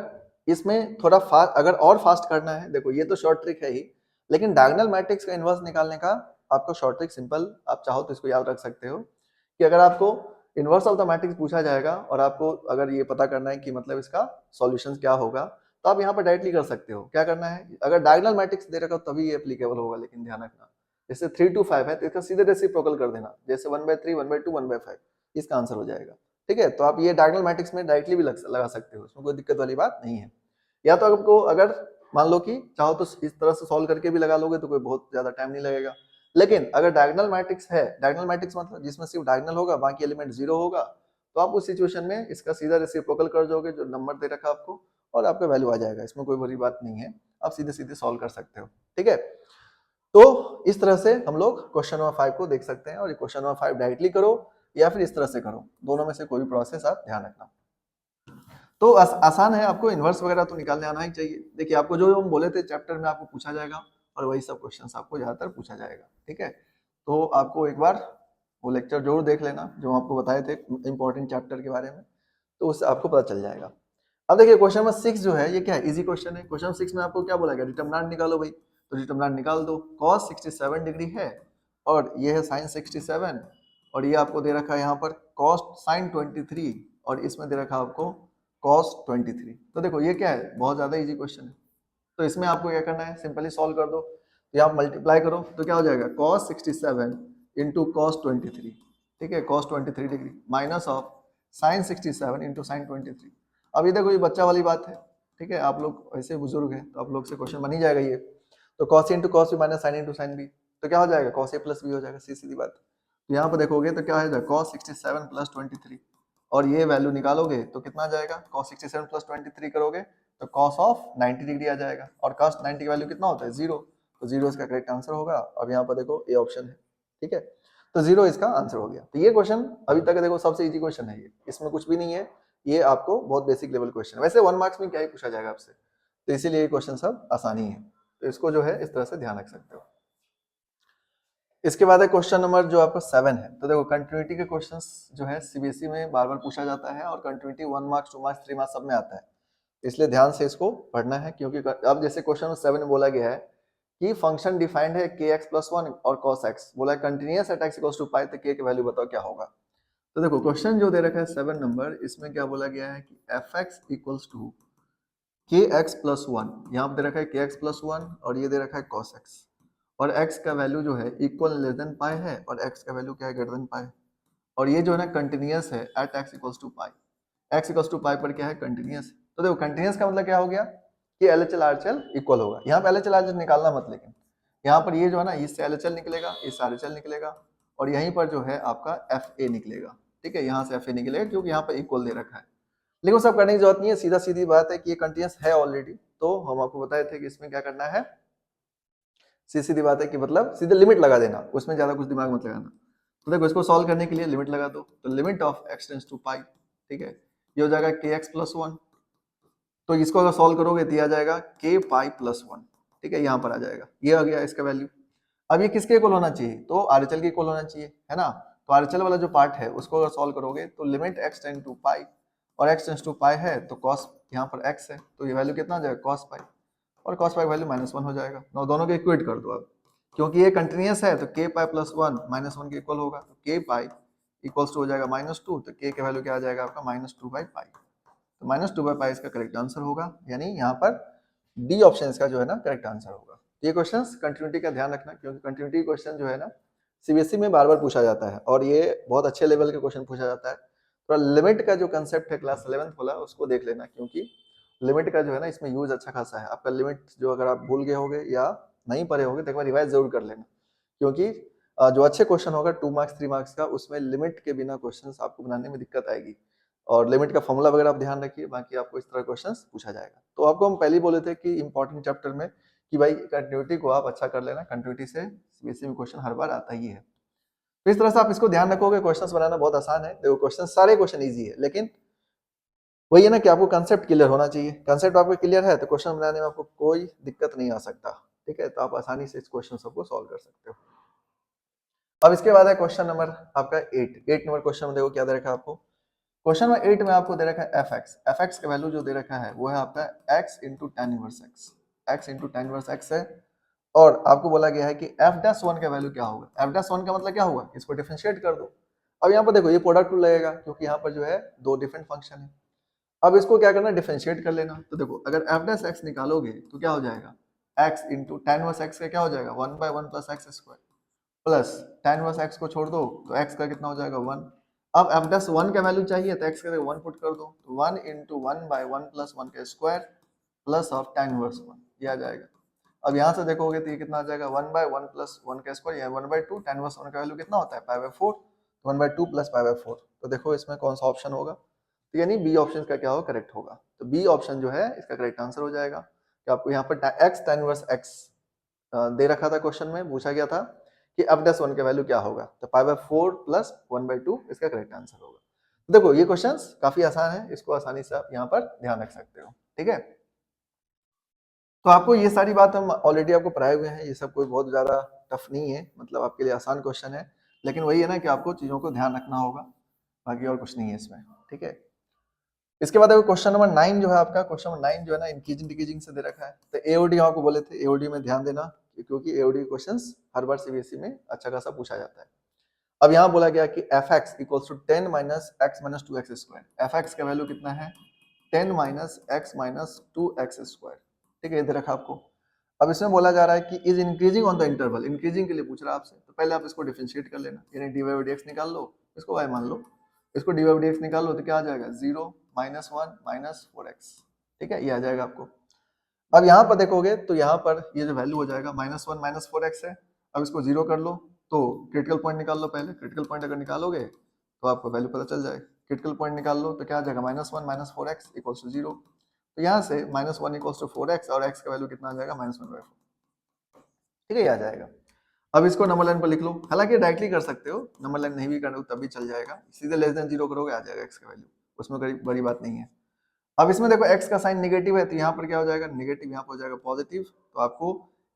S1: इसमें थोड़ा फास्ट, अगर और फास्ट करना है, देखो ये तो शॉर्ट ट्रिक है ही, लेकिन डायगोनल मैट्रिक्स का इनवर्स निकालने का आपको शॉर्ट ट्रिक सिंपल, आप चाहो तो इसको याद रख सकते हो कि अगर आपको इनवर्स ऑफ द मैट्रिक्स पूछा जाएगा और आपको अगर ये पता करना है कि मतलब इसका सॉल्यूशन क्या होगा, तो आप यहाँ पर डायरेक्टली कर सकते हो। क्या करना है, अगर डायगोनल मैट्रिक्स दे रखा हो तभी ये एप्लीकेबल होगा, लेकिन ध्यान रखना जैसे 3 to 5 है तो इसका सीधे रेसिप्रोकल कर देना, जैसे 1/3 1/2 1/5, इसका आंसर हो जाएगा, ठीक है। तो आप ये डायगोनल मैट्रिक्स में डायरेक्टली भी लगा सकते हो, इसमें कोई दिक्कत वाली बात नहीं है। या तो आपको अगर मान लो कि चाहो तो इस तरह से सॉल्व करके भी लगा लोगे तो कोई बहुत ज्यादा टाइम नहीं लगेगा, लेकिन अगर डायगोनल मैट्रिक्स है, डायगोनल मैट्रिक्स मतलब जिसमें सिर्फ डायगोनल होगा बाकी एलिमेंट 0 होगा, तो आप उस सिचुएशन में इसका सीधा रेसिप्रोकल कर दोगे जो नंबर दे रखा आपको और आपका वैल्यू आ जाएगा, इसमें कोई बड़ी बात नहीं है, आप सीधे सीधे सॉल्व कर सकते हो, ठीक है। तो इस तरह से हम लोग क्वेश्चन नंबर 5 को देख सकते हैं, और ये क्वेश्चन नंबर 5 डायरेक्टली करो या फिर इस तरह से करो, दोनों में से कोई भी प्रोसेस आप ध्यान रखना। तो आसान है, आपको इन्वर्स वगैरह तो निकालने आना ही चाहिए। देखिए आपको जो हम बोले थे चैप्टर में आपको पूछा जाएगा और वही सब क्वेश्चंस आपको ज्यादातर पूछा जाएगा, ठीक है। तो आपको एक बार वो लेक्चर जरूर देख लेना जो आपको बताए थे इंपॉर्टेंट चैप्टर के बारे में, तो उससे आपको पता चल जाएगा। अब देखिए क्वेश्चन नंबर 6 जो है ये क्या है, इजी क्वेश्चन है। क्वेश्चन 6 में आपको क्या बोला गया, डिटरमिनेंट निकालो भाई, तो डिटरमिनेंट निकाल दो। cos 67 डिग्री है और ये है sin 67 और ये आपको दे रखा है यहाँ पर cos sin 23 और इसमें दे रखा है आपको cos 23। तो देखो ये क्या है, बहुत ज्यादा इजी क्वेश्चन है। तो इसमें आपको क्या करना है, सिंपली सॉल्व कर दो। तो यहाँ मल्टीप्लाई करो तो क्या हो जाएगा cos 67 इंटू cos 23, ठीक है, cos 23 degree minus of sin 67 into sin 23। अब ये देखो ये बच्चा वाली बात है, ठीक है, आप लोग ऐसे बुजुर्ग हैं तो आप लोग से क्वेश्चन बन ही जाएगा ये। तो cos इंटू cos भी माइनस sin इंटू sin भी, तो क्या हो जाएगा cos a प्लस b हो जाएगा, सीधी बात। तो यहाँ पर देखोगे तो क्या है cos 67 प्लस 23 और ये वैल्यू निकालोगे तो कितना आ जाएगा, cos 67 प्लस 23 करोगे तो cos ऑफ 90 डिग्री आ जाएगा और cos 90 की वैल्यू कितना होता है 0, तो 0 इसका करेक्ट आंसर होगा। अब यहाँ पर देखो ए ऑप्शन है, ठीक है, तो 0 इसका आंसर हो गया। तो ये क्वेश्चन अभी तक देखो सबसे इजी क्वेश्चन है ये, इसमें कुछ भी नहीं है, ये आपको बहुत बेसिक लेवल क्वेश्चन है। वैसे 1 मार्क्स में क्या ही पूछा जाएगा आपसे, तो इसीलिए ये क्वेश्चन सब आसानी है, तो इसको जो है इस तरह से ध्यान रख सकते हो। इसके बाद है क्वेश्चन नंबर जो आपका 7 है। तो देखो कंटिन्यूटी के क्वेश्चंस जो है सीबीएसई में बार बार पूछा जाता है और कंटिन्यूटी 1 मार्क्स 2 मार्क्स 3 मार्क्स सब में आता है, इसलिए ध्यान से इसको पढ़ना है। क्योंकि अब जैसे क्वेश्चन नंबर 7 में बोला गया है कि फंक्शन डिफाइंड है kx+1 और cos x, बोला है continuous at x equals to pi, तो k की वैल्यू बताओ क्या होगा। तो देखो क्वेश्चन जो दे रखा है 7 नंबर, इसमें क्या बोला गया है कि fx इक्वल्स टू kx+1, यहाँ पे दे रखा है kx+1 और ये दे रखा है cos x, और x का वैल्यू जो है इक्वल लेस देन पाई है और x का वैल्यू क्या है ग्रेटर देन पाई, और ये जो है ना कंटिन्यूअस है at x equals to pi, x equals to pi पर क्या है कंटिन्यूअस। तो देखो कंटिन्यूअस का मतलब क्या हो गया कि LHL RHL इक्वल होगा। यहाँ पे LHL RHL निकालना मत, लेकिन यहाँ पर ये जो है ना इससे LHL निकलेगा, इससे RHL निकलेगा और यहीं पर जो है आपका FA निकलेगा, ठीक है, यहाँ से FA निकलेगा क्योंकि यहाँ पर इक्वल दे रखा है। लेकिन वो सब करने की जरूरत नहीं है, सीधा सीधी बात है कि ये कंटिन्यूअस है ऑलरेडी, तो हम आपको बताए थे कि इसमें क्या करना है, सीधी बात है कि मतलब सीधे लिमिट लगा देना, उसमें ज्यादा कुछ दिमाग मत लगाना। तो देखो इसको सॉल्व करने के लिए लिमिट लगा दो, तो limit of x tends to pi, ठीक है, ये हो जाएगा kx+1, तो इसको अगर सॉल्व करोगे तो ये आ जाएगा k पाई+1, ठीक है, यहाँ पर आ जाएगा, ये आ गया इसका वैल्यू। अब ये किसके इक्वल होना चाहिए, तो RHL के इक्वल होना चाहिए, है ना। तो RHL वाला जो पार्ट है उसको अगर सॉल्व करोगे तो लिमिट x टेंड टू पाई, और x टेंड्स टू पाई है तो cos यहाँ पर x है, तो ये वैल्यू कितना आ जाएगा cos पाई, और cos पाई वैल्यू -1 हो जाएगा। ना दोनों को इक्वेट कर दो अब, क्योंकि ये कंटिन्यूअस है तो k पाई+1 -1 के इक्वल होगा, तो k पाई इक्वल्स टू हो जाएगा -2, तो k की वैल्यू क्या आ जाएगा आपका -2/पाई। तो -2/पाई इसका करेक्ट आंसर होगा, यानी यहाँ पर डी ऑप्शन इसका जो है ना करेक्ट आंसर होगा। ये क्वेश्चंस कंटिन्यूटी का ध्यान रखना, क्योंकि कंटिन्यूटी क्वेश्चन जो है ना सीबीएसई में बार बार पूछा जाता है और ये बहुत अच्छे लेवल के क्वेश्चन पूछा जाता है। थोड़ा लिमिट का जो कंसेप्ट है क्लास 11th वाला उसको देख लेना, क्योंकि लिमिट का जो है ना इसमें यूज अच्छा खासा है। आपका लिमिट जो अगर आप भूल गए होगे या नहीं पढ़े होगे तो एक बार रिवाइज जरूर कर लेना, क्योंकि जो अच्छे क्वेश्चन होगा 2 मार्क्स 3 मार्क्स का, उसमें लिमिट के बिना क्वेश्चंस आपको बनाने में दिक्कत आएगी। और लिमिट का फॉर्मूला वगैरह आप ध्यान रखिए, बाकी आपको इस तरह क्वेश्चंस पूछा जाएगा। तो आपको हम पहले ही बोले थे कि इंपॉर्टेंट चैप्टर में कि भाई कंटिन्यूटी को आप अच्छा कर लेना, कंटिन्यूटी से सीबीएसई में क्वेश्चन हर बार आता ही है। तो इस तरह से आप इसको ध्यान रखोगे, क्वेश्चंस बनाना बहुत आसान है। देखो क्वेश्चन सारे क्वेश्चन इजी है, लेकिन वही है ना कि आपको कंसेप्ट क्लियर होना चाहिए। कंसेप्ट आपको क्लियर है तो क्वेश्चन बनाने में आपको कोई दिक्कत नहीं आ सकता, ठीक है। तो आप आसानी से इस क्वेश्चन सबको सॉल्व कर सकते हो। अब इसके बाद है क्वेश्चन नंबर आपका 8 नंबर क्वेश्चन में देखो क्या दे रखा है आपको। क्वेश्चन नंबर 8 में आपको दे रखा है एफ एक्स का वैल्यू जो दे रखा है वो है आपका x into tan inverse x है, और आपको बोला गया है कि f'1 का वैल्यू क्या होगा। f'1 का मतलब क्या होगा, इसको डिफरेंशिएट कर दो। अब यहाँ पर देखो ये प्रोडक्ट रूल लगेगा, क्योंकि यहाँ पर जो है दो डिफरेंट फंक्शन है। अब इसको क्या करना, डिफरेंशिएट कर लेना। तो देखो अगर f' निकालोगे तो क्या हो जाएगा, x into tan inverse x का क्या हो जाएगा 1/1 plus x square, plus tan inverse x को छोड़ दो तो x का कितना हो जाएगा 1। अब f'1 का वैल्यू चाहिए तो x का 1 पुट कर दो, तो 1 इंटू 1/1 प्लस 1 का square plus of tan inverse 1, ये आ जाएगा। अब यहाँ से देखोगे तो ये कितना आ जाएगा 1/1 प्लस 1 का स्क्वायर, या 1/2, टेन इनवर्स 1 का वैल्यू कितना होता है पाई/4, तो 1/2 प्लस पाई/4। तो देखो इसमें कौन सा ऑप्शन होगा, तो यानी बी ऑप्शन का क्या होगा, करेक्ट होगा। तो बी ऑप्शन जो है इसका करेक्ट आंसर हो जाएगा। कि आपको यहाँ पर x टेन इनवर्स x दे रखा था, क्वेश्चन में पूछा गया था कि f'1 का वैल्यू क्या होगा, तो पाई/4 प्लस 1/2 इसका करेक्ट आंसर होगा। देखो ये क्वेश्चंस काफी आसान है, इसको आसानी से आप यहाँ पर ध्यान रख सकते हो, ठीक है। तो आपको ये सारी बात हम ऑलरेडी आपको पढ़ाए हुए हैं, ये सब कोई बहुत ज्यादा टफ नहीं है, मतलब आपके लिए आसान क्वेश्चन है। लेकिन वही है ना कि आपको चीजों को ध्यान रखना होगा, बाकी और कुछ नहीं है इसमें, ठीक है। इसके बाद क्वेश्चन नंबर 9 जो है आपका, क्वेश्चन नंबर 9 जो है ना इंक्रीजिंग डिक्रीजिंग से दे रखा है। तो एओडी आपको बोले थे, एओडी में ध्यान देना, क्योंकि एओडी क्वेश्चंस हर बार सीबीएसई में अच्छा खासा पूछा जाता है। अब यहाँ बोला गया कि fx equals to 10 minus x minus 2x square. fx का वैल्यू कितना है 10 minus x minus 2x square, ठीक है, ये दे रखा आपको। अब इसमें बोला जा रहा है कि is increasing on the interval, increasing के लिए पूछ रहा है आपसे, तो पहले आप इसको डिफरेंशिएट कर लेना, यानी dy बाई dx निकाल लो, इसको y मान लो, इसको dy बाई dx निकाल लो तो क्या आ जाएगा 0 -1 माइनस 4x, ठीक है, ये आ जाएगा आपको। अब यहाँ पर देखोगे तो यहाँ पर ये जो वैल्यू हो जाएगा -1 माइनस 4x है। अब इसको 0 कर लो, तो क्रिटिकल पॉइंट निकाल लो पहले। क्रिटिकल पॉइंट अगर निकालोगे तो आपको वैल्यू पता चल जाएगा। क्रिटिकल पॉइंट निकाल लो तो क्या आ जाएगा -1 माइनस 4x इक्वल्स टू 0। तो यहाँ से -1 इक्वल्स टू 4x और x का वैल्यू कितना आ जाएगा -1/4, ठीक है, ये आ जाएगा। अब इसको नंबर लाइन पर लिख लो, हालांकि डायरेक्टली कर सकते हो, नंबर लाइन नहीं भी करना तब भी चल जाएगा, सीधे लेस देन 0 करोगे आ जाएगा x का वैल्यू, उसमें कोई बड़ी बात नहीं है। अब इसमें देखो x का साइन नेगेटिव है, तो यहाँ पर क्या हो जाएगा नेगेटिव, यहाँ पर हो जाएगा पॉजिटिव। तो आपको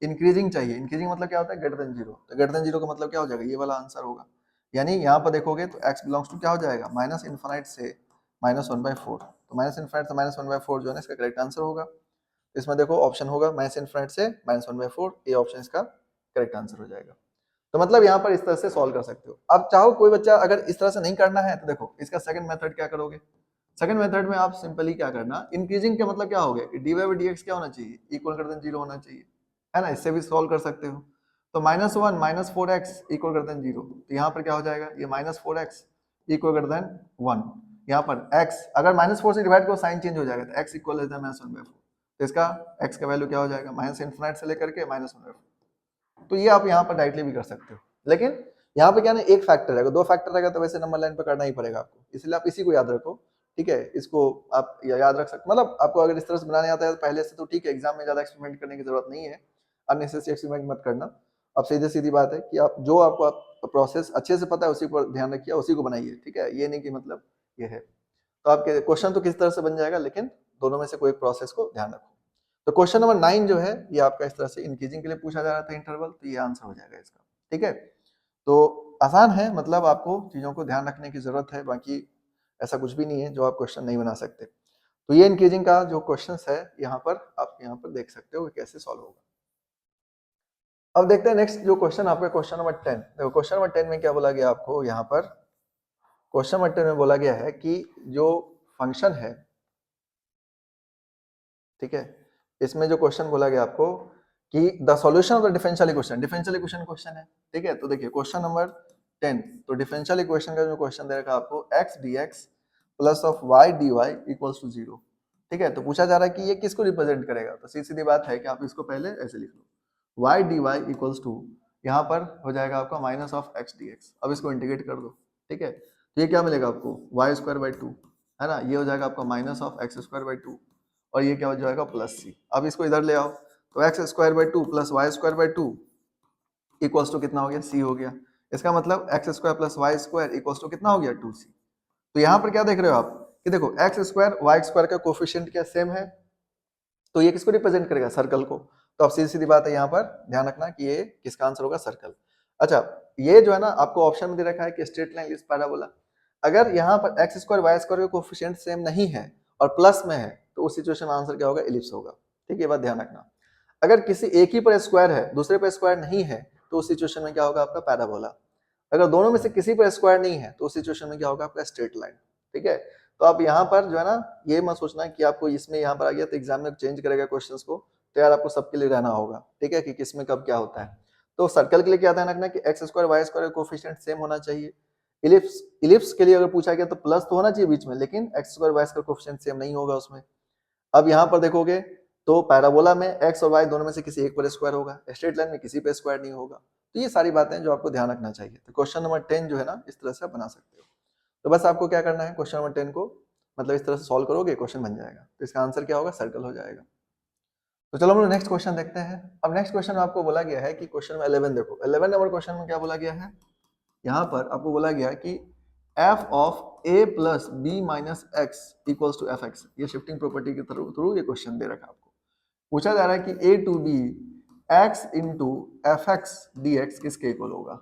S1: इंक्रीजिंग चाहिए, इंक्रीजिंग मतलब क्या होता है ग्रेटर देन 0, तो ग्रेटर देन 0 का मतलब क्या हो जाएगा, ये वाला आंसर होगा। यानी यहाँ पर देखोगे तो x बिलोंग्स टू क्या हो जाएगा माइनस इनफाइनाइट से -1/4, तो माइनस इनफाइनाइट से -1/4 जो है ना इसका करेक्ट आंसर होगा। इसमें देखो ऑप्शन होगा माइनस इनफाइनाइट से -1/4, ये ऑप्शन इसका करेक्ट आंसर हो जाएगा। तो मतलब यहाँ पर इस तरह से सॉल्व कर सकते हो। अब चाहो कोई बच्चा अगर इस तरह से नहीं करना है तो देखो इसका सेकंड मेथड क्या करोगे, सेकंड मेथड में आप सिंपली क्या करना, इंक्रीजिंग का मतलब क्या हो गया dy बाई dx क्या होना चाहिए इक्वल ग्रेटर देन 0 होना चाहिए, है ना, इससे भी सॉल्व कर सकते हो। तो -1 minus 4x equal greater than 0, तो यहाँ पर क्या हो जाएगा ये -4x इक्वल ग्रेटर देन 1। यहाँ पर x अगर -4 से डिवाइड करो साइन चेंज हो जाएगा, तो x इक्वल -1/4, तो इसका x का वैल्यू क्या हो जाएगा माइनस इनफिनिट से लेकर के -1/4। तो ये आप यहाँ पर डायरेक्टली भी कर सकते हो, लेकिन यहाँ पे क्या ना एक फैक्टर रहेगा, दो फैक्टर रहेगा तो वैसे नंबर लाइन पे करना ही पड़ेगा आपको, इसलिए आप इसी को याद रखो, ठीक है। इसको आप याद रख सकते, मतलब आपको अगर इस तरह से बनाने आता है तो पहले से तो ठीक है, एग्जाम में ज्यादा एक्सपेरिमेंट करने की जरूरत नहीं है, अननेसेसरी एक्सपेरिमेंट मत करना। अब सीधी सीधी बात है कि आप जो आपको प्रोसेस अच्छे से पता है उसी पर ध्यान रखिए, उसी को बनाइए, ठीक है, ये नहीं कि मतलब ये है। तो आपके क्वेश्चन तो किस तरह से बन जाएगा, लेकिन दोनों में से कोई प्रोसेस को ध्यान रखो। तो क्वेश्चन नंबर 9 जो है ये आपका इस तरह से इंक्रीजिंग के लिए पूछा जा रहा था इंटरवल, तो ये आंसर हो जाएगा इसका, ठीक है। तो आसान है, मतलब आपको चीजों को ध्यान रखने की जरूरत है, बाकी ऐसा कुछ भी नहीं है जो आप क्वेश्चन नहीं बना सकते। तो ये इंक्रीजिंग का जो क्वेश्चन है यहाँ पर आप यहाँ पर देख सकते हो कि कैसे सॉल्व होगा। अब देखते हैं नेक्स्ट जो क्वेश्चन आपका क्वेश्चन नंबर 10। देखो क्वेश्चन नंबर 10 में क्या बोला गया आपको यहाँ पर क्वेश्चन नंबर 10 में बोला गया है कि जो फंक्शन है, ठीक है, इसमें जो क्वेश्चन बोला गया आपको कि the solution of the differential equation question है, ठीक है। तो देखिए क्वेश्चन नंबर 10, तो डिफरेंशियल इक्वेशन का जो क्वेश्चन दे रखा है आपको x dx plus of y dy equals to 0, ठीक है। तो पूछा जा रहा है कि ये किसको रिप्रेजेंट करेगा, तो सीधी बात है कि आप इसको पहले ऐसे लिख लो, y dy इक्वल्स टू, यहाँ पर हो जाएगा आपका माइनस ऑफ x dx। अब इसको इंटीग्रेट कर दो, ठीक है। तो ये क्या मिलेगा आपको y स्क्वायर बाई 2, है ना, ये हो जाएगा आपका minus of x square by 2, और ये क्या हो जाएगा प्लस सी। अब इसको इधर ले आओ, तो x square by 2 plus y square by 2 equals to कितना हो गया, सी हो गया। इसका मतलब x square plus y square equals to कितना हो गया, 2c। तो यहाँ पर क्या देख रहे हो आप कि देखो एक्स स्क्वायर वाई स्क्वायर का कोफिशिएंट क्या सेम है, तो ये किसको रिप्रेजेंट करेगा, सर्कल को। तो अब सीधी सीधी बात है, यहाँ पर ध्यान रखना कि ये किसका आंसर होगा, सर्कल। अच्छा, ये जो है ना आपको ऑप्शन में दे रखा है कि स्ट्रेट लाइन इज पैराबोला। अगर यहाँ पर एक्स स्क्वायर वाई स्क्वायर का कोफिशिएंट सेम नहीं है और प्लस में है, तो उस सिचुएशन में आंसर क्या होगा, इलिप्स होगा, ठीक है। ये बात ध्यान रखना। अगर किसी एक ही पर स्क्वायर है, दूसरे पर स्क्वायर नहीं है, तो उस सिचुएशन में क्या होगा आपका, पैराबोला। अगर दोनों में से किसी पर स्क्वायर नहीं है, तो उस सिचुएशन में क्या होगा आपका, स्ट्रेट लाइन, ठीक है। तो आप यहाँ पर जो है ना, ये मत सोचना कि आपको इसमें यहाँ पर आ गया तो एग्जाम में चेंज करेगा क्वेश्चंस को, तो यार आपको सबके लिए रहना होगा, ठीक है, कि किसमें कब क्या होता है। तो सर्कल के लिए क्या ध्यान रखना कि एक्स स्क्वायर वाई स्क्वायर का कोफिशिएंट सेम होना चाहिए। इलिप्स के लिए अगर पूछा गया तो प्लस तो होना चाहिए बीच में, लेकिन x square y square coefficient same नहीं होगा उसमें। अब यहाँ पर देखोगे तो पैराबोला में एक्स और वाई दोनों में से किसी एक पर स्क्वायर होगा, स्ट्रेट लाइन में किसी पे स्क्वायर नहीं होगा। तो ये सारी बातें जो आपको ध्यान रखना चाहिए। तो क्वेश्चन नंबर 10 जो है ना, इस तरह से आप बना सकते हो। तो बस आपको क्या करना है, क्वेश्चन नंबर 10 को मतलब इस तरह से सॉल्व करोगे, क्वेश्चन बन जाएगा। तो इसका आंसर क्या होगा, सर्कल हो जाएगा। तो चलो हम लोग नेक्स्ट क्वेश्चन देखते हैं। अब नेक्स्ट क्वेश्चन में आपको बोला गया है कि क्वेश्चन में 11 देखो, 11 नंबर क्वेश्चन में क्या बोला गया है, यहाँ पर आपको बोला गया है कि f of a plus B minus x equals to f x. ये शिफ्टिंग प्रॉपर्टी के थ्रू ये क्वेश्चन दे रखा है आपको। पूछा जा रहा है कि a to b x into f x d x किसके इक्वल होगा,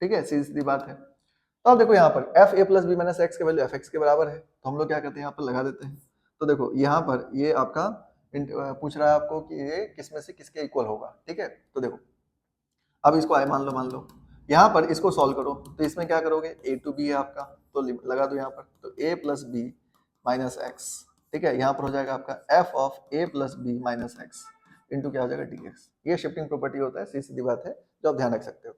S1: ठीक है, सीधी सीधी बात है। तो अब देखो यहाँ पर f a plus B minus x की वैल्यू एफ एक्स के बराबर है, तो हम लोग क्या करते हैं, यहाँ पर लगा देते हैं। तो देखो यहाँ पर ये आपका पूछ रहा है आपको कि ये किसमें से किसके इक्वल होगा, ठीक है। तो देखो अब इसको आई मान लो यहाँ पर इसको सॉल्व करो, तो इसमें क्या करोगे, ए टू बी है आपका, तो लगा दो यहाँ पर, तो ए प्लस बी माइनस एक्स, ठीक है। यहाँ पर हो जाएगा आपका f of a plus B minus x into क्या हो जाएगा, डी एक्स। ये शिफ्टिंग प्रॉपर्टी होता है, सीधी बात है, जो आप ध्यान रख सकते हो।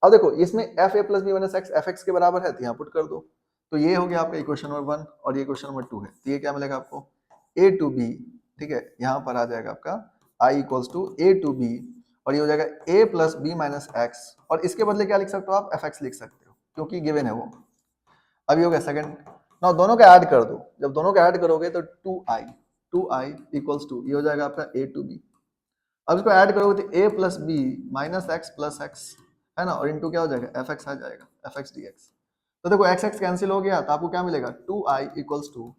S1: अब देखो इसमें f a plus B minus x f x के बराबर है, तो यहाँ पुट कर दो। तो ये हो गया आपका इक्वेशन नंबर 1 और ये इक्वेशन नंबर 2 है। तो ये क्या मिलेगा आपको, ए टू बी, ठीक है, यहाँ पर आ जाएगा आपका I equals to A to B, और ये हो जाएगा A plus B minus X, और इसके बदले क्या लिख सकते हो आप, एफ एक्स लिख सकते हो, क्योंकि गिवन है वो। अब ये हो गया सेकंड। ना दोनों का ऐड कर दो, जब दोनों का ऐड करोगे तो 2i इक्वल्स टू, ये हो जाएगा आपका ए टू बी। अब इसको ऐड करोगे तो ए plus B minus X plus X, है ना, और इनटू क्या हो जाएगा, एफ एक्स आ जाएगा, एफ एक्स डी एक्स। तो देखो एक्स एक्स कैंसिल हो गया, तो आपको क्या मिलेगा, 2i equals to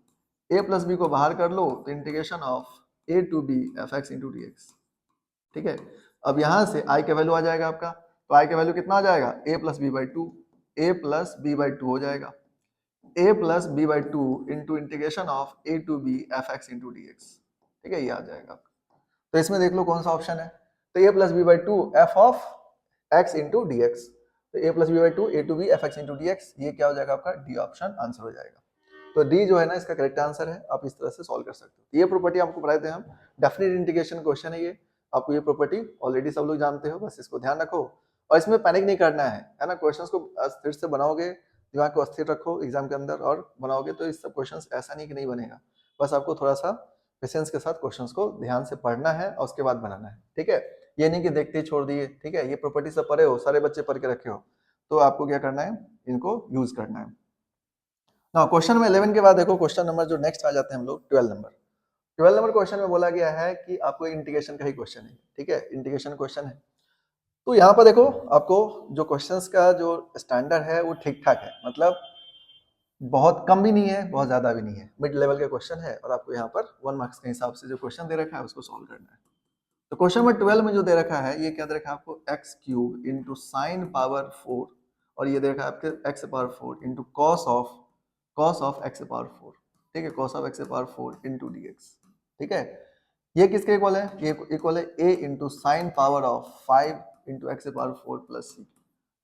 S1: A plus b को बाहर कर लो, तो integration of a to b f x into d x, ठीक है। अब यहाँ से i का वैल्यू आ जाएगा आपका, तो i का वैल्यू कितना आ जाएगा, a plus b by two, A plus b by two हो जाएगा, a plus b by two into integration of a to b f x into d x, ठीक है, ये आ जाएगा। तो इसमें देख लो कौन सा ऑप्शन है, तो a plus b by two f of x into d x, तो a plus b by two A to b f x into d x, ये क्या हो जाएगा आपका, डी ऑप्शन आंसर हो जाएगा। तो डी जो है ना इसका करेक्ट आंसर है, आप इस तरह से सॉल्व कर सकते हो। ये प्रॉपर्टी आपको पढ़ाए थे हम, डेफिनेट इंटीग्रेशन क्वेश्चन है ये, आपको ये प्रॉपर्टी ऑलरेडी सब लोग जानते हो, बस इसको ध्यान रखो और इसमें पैनिक नहीं करना है ना। क्वेश्चंस को स्थिर से बनाओगे, दिमाग को अस्थिर रखो एग्जाम के अंदर और बनाओगे तो इस सब क्वेश्चंस ऐसा नहीं कि नहीं बनेगा। बस आपको थोड़ा सा पेशेंस के साथ क्वेश्चंस को ध्यान से पढ़ना है और उसके बाद बनाना है, ठीक है। ये नहीं कि देखते ही छोड़ दिए, ठीक है। ये प्रॉपर्टी सब पढ़े हो, सारे बच्चे पढ़ के रखे हो, तो आपको क्या करना है, इनको यूज करना है ना। क्वेश्चन नंबर 11 के बाद देखो क्वेश्चन नंबर जो नेक्स्ट आ जाते हैं हम लोग 12 नंबर। 12 नंबर क्वेश्चन में बोला गया है कि आपको इंटीग्रेशन का ही क्वेश्चन है, ठीक है, इंटीग्रेशन क्वेश्चन है। तो यहाँ पर देखो आपको जो क्वेश्चंस का जो स्टैंडर्ड है वो ठीक ठाक है, मतलब बहुत कम भी नहीं है, बहुत ज्यादा भी नहीं है, मिड लेवल का क्वेश्चन है, और आपको यहाँ पर 1 मार्क्स के हिसाब से जो क्वेश्चन दे रखा है उसको सॉल्व करना है। तो क्वेश्चन नंबर 12 में जो दे रखा है, ये क्या दे रखा है आपको, x cube into sine power 4, और ये दे रखा है आपके x power 4 into cos of x power 4, ठीक है, cos of x power 4 into d x, ठीक है। ये किसके इक्वल है, ये इक्वल है a into sine power of 5 into X power 4 plus C.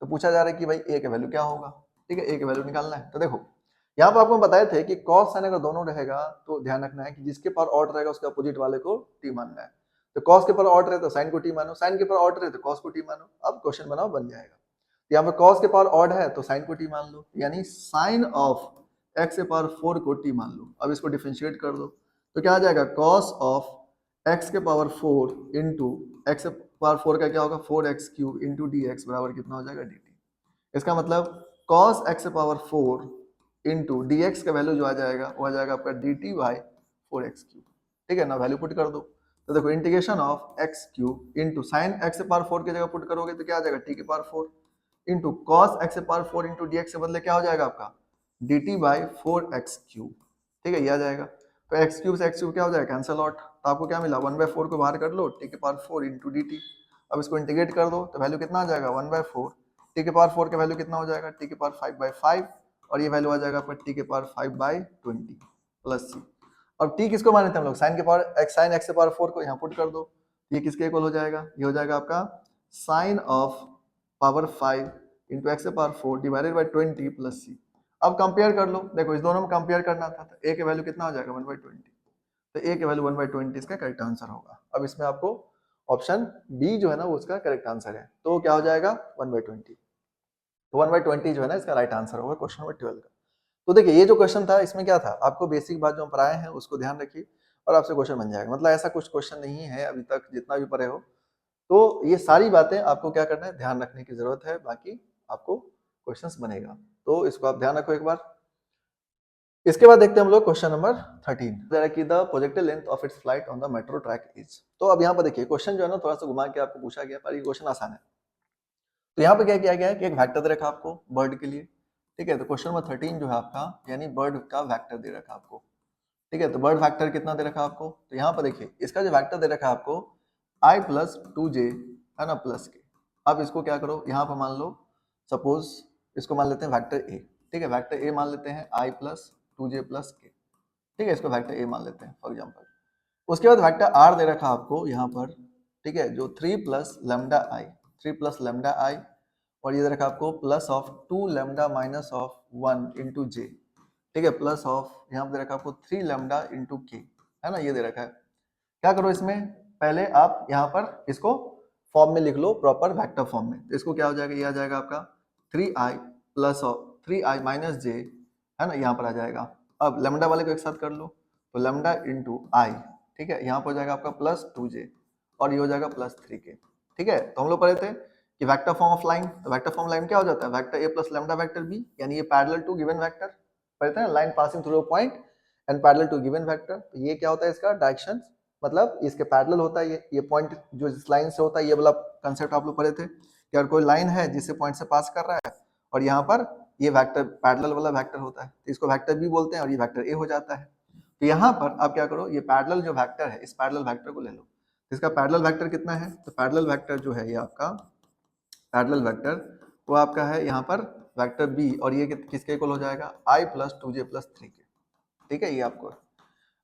S1: तो पूछा जा रहा है कि भाई a का वैल्यू क्या होगा, ठीक है, a का वैल्यू निकालना है। तो देखो यहाँ पर आपको बताए थे कि कॉस साइन अगर दोनों रहेगा तो ध्यान रखना है कि जिसके पावर ऑड रहेगा उसके अपोजिट वाले को टी मानना है। तो कॉस के पावर ऑड रहे तो साइन को टी मानो, साइन के पावर ऑड रहे तो कॉस को टी मानो। अब क्वेश्चन बनाओ, बन जाएगा। यहाँ पर कॉस के पावर ऑड है तो साइन को टी मान लो, यानी साइन ऑफ एक्स के पावर 4 को टी मान लो। अब इसको डिफरेंशिएट कर दो तो क्या आ जाएगा, कॉस ऑफ एक्स के पावर 4 इंटू एक्स के पावर 4 का क्या होगा 4x cube into d x बराबर कितना हो जाएगा dt। इसका मतलब कॉस एक्स के पावर 4 इंटू डी एक्स का वैल्यू जो आ जाएगा वो आ जाएगा आपका dt बाई 4x क्यूब। ठीक है ना, वैल्यू पुट कर दो तो देखो integration of x cube into sine x के पावर 4 की जगह पुट करोगे तो क्या आ जाएगा टी के पावर 4 इंटू कॉस एक्स के पावर 4 इंटू डी एक्स के बदले क्या हो जाएगा आपका dt बाई 4x क्यूब। ठीक है, ये आ जाएगा। तो एक्स क्यूब से एक्स क्यूब क्या हो जाएगा, कैंसिल आउट। तो आपको क्या मिला 1/4 को बाहर कर लो, टी के पावर 4 इंटू डी टी। अब इसको इंटीग्रेट कर दो तो वैल्यू कितना आ जाएगा 1/4, टी के पावर 4 का वैल्यू कितना हो जाएगा टी के पावर 5/5 और ये वैल्यू आ जाएगा आपका टी के पावर 5/20 प्लस सी। अब टी किसको माने थे हम लोग, साइन के पावर एक्स, साइन एक्स के पावर 4 को यहाँ पुट कर दो, ये किसके इक्वल हो जाएगा, ये हो जाएगा आपका sine of power 5 into x के power 4 divided by 20 plus c. अब कंपेयर कर लो, देखो इस दोनों में कंपेयर करना था तो ए के वैल्यू कितना हो जाएगा 1/20, तो ए के वैल्यू 1/20 इसका करेक्ट आंसर होगा। अब इसमें आपको ऑप्शन बी जो है ना वो उसका करेक्ट आंसर है, तो क्या हो जाएगा 1/20। तो 1/20 जो है ना इसका राइट आंसर होगा क्वेश्चन नंबर 12 का। तो देखिए ये जो क्वेश्चन था इसमें क्या था, आपको बेसिक बात जो हम पढ़ाए हैं उसको ध्यान रखिए और आपसे क्वेश्चन बन जाएगा। मतलब ऐसा कुछ क्वेश्चन नहीं है अभी तक जितना भी पढ़े हो, तो ये सारी बातें आपको क्या करना है, ध्यान रखने की जरूरत है, बाकी आपको क्वेश्चंस बनेगा। तो इसको आप ध्यान रखो एक बार। इसके बाद देखते हैं हम लोग क्वेश्चन नंबर 13 कि the projected length of its flight on the metro track is. तो अब यहाँ पर देखिए क्वेश्चन जो है ना थोड़ा सा घुमा के आपको पूछा गया, पर ये क्वेश्चन आसान है। तो यहाँ पे क्या किया गया है कि एक वेक्टर दे रखा आपको बर्ड के लिए। ठीक है, तो क्वेश्चन नंबर 13 जो है आपका यानी बर्ड का वेक्टर दे रखा आपको। ठीक है, तो बर्ड वेक्टर कितना दे रखा आपको, तो यहाँ पर देखिए इसका जो वेक्टर दे रखा आपको i प्लस 2j है ना प्लस के। अब इसको क्या करो, यहाँ पर मान लो सपोज इसको मान लेते हैं वेक्टर a। ठीक है, वेक्टर a मान लेते हैं i प्लस 2j प्लस के। ठीक है, इसको वेक्टर a मान लेते हैं फॉर एग्जांपल। उसके बाद वेक्टर r दे रखा आपको यहाँ पर। ठीक है, जो 3 plus lambda i, 3 plus lambda i और ये दे रखा आपको plus of 2 lambda minus of 1 into J. ठीक है, प्लस ऑफ यहाँ पर दे रखा आपको 3 लेमडा इंटू के, है ना, ये दे रखा है। क्या करो इसमें, पहले आप यहाँ पर इसको फॉर्म में लिख लो प्रॉपर वेक्टर फॉर्म में। तो इसको क्या हो जाएगा, ये आ जाएगा आपका 3i plus of 3i minus जे, है ना, यहाँ पर आ जाएगा। अब लेमडा वाले को एक साथ कर लो तो लेमडा इंटू आई। ठीक है, यहाँ पर हो जाएगा आपका प्लस 2j और ये हो जाएगा प्लस 3k। ठीक है, तो हम लोग पढ़े थे कि वेक्टर फॉर्म ऑफ लाइन, तो वेक्टर फॉर्म लाइन क्या हो जाता है, वेक्टर ए प्लस लेमडा वेक्टर बी, यानी ये पैरेलल टू गिवन वेक्टर। पढ़े थे ना, line passing through a point and parallel to given vector. तो ये क्या होता है इसका डायरेक्शन, मतलब इसके पैरेलल होता है ये पॉइंट जो इस लाइन से होता है, ये वाला कंसेप्ट आप लोग पढ़े थे कि अगर कोई लाइन है जिससे पॉइंट से पास कर रहा है और यहाँ पर ये वेक्टर पैरेलल वाला वेक्टर होता है तो इसको वेक्टर बी बोलते हैं और ये वेक्टर ए हो जाता है। तो यहाँ पर आप क्या करो, ये पैरेलल जो वेक्टर है इस पैरेलल वेक्टर को ले लो। इसका पैरेलल वेक्टर कितना है, तो पैरेलल वेक्टर जो है ये आपका पैरेलल वेक्टर वो आपका है यहाँ पर वेक्टर बी और ये किसके इक्वल हो जाएगा i plus 2j plus 3k। ठीक है, ये आपको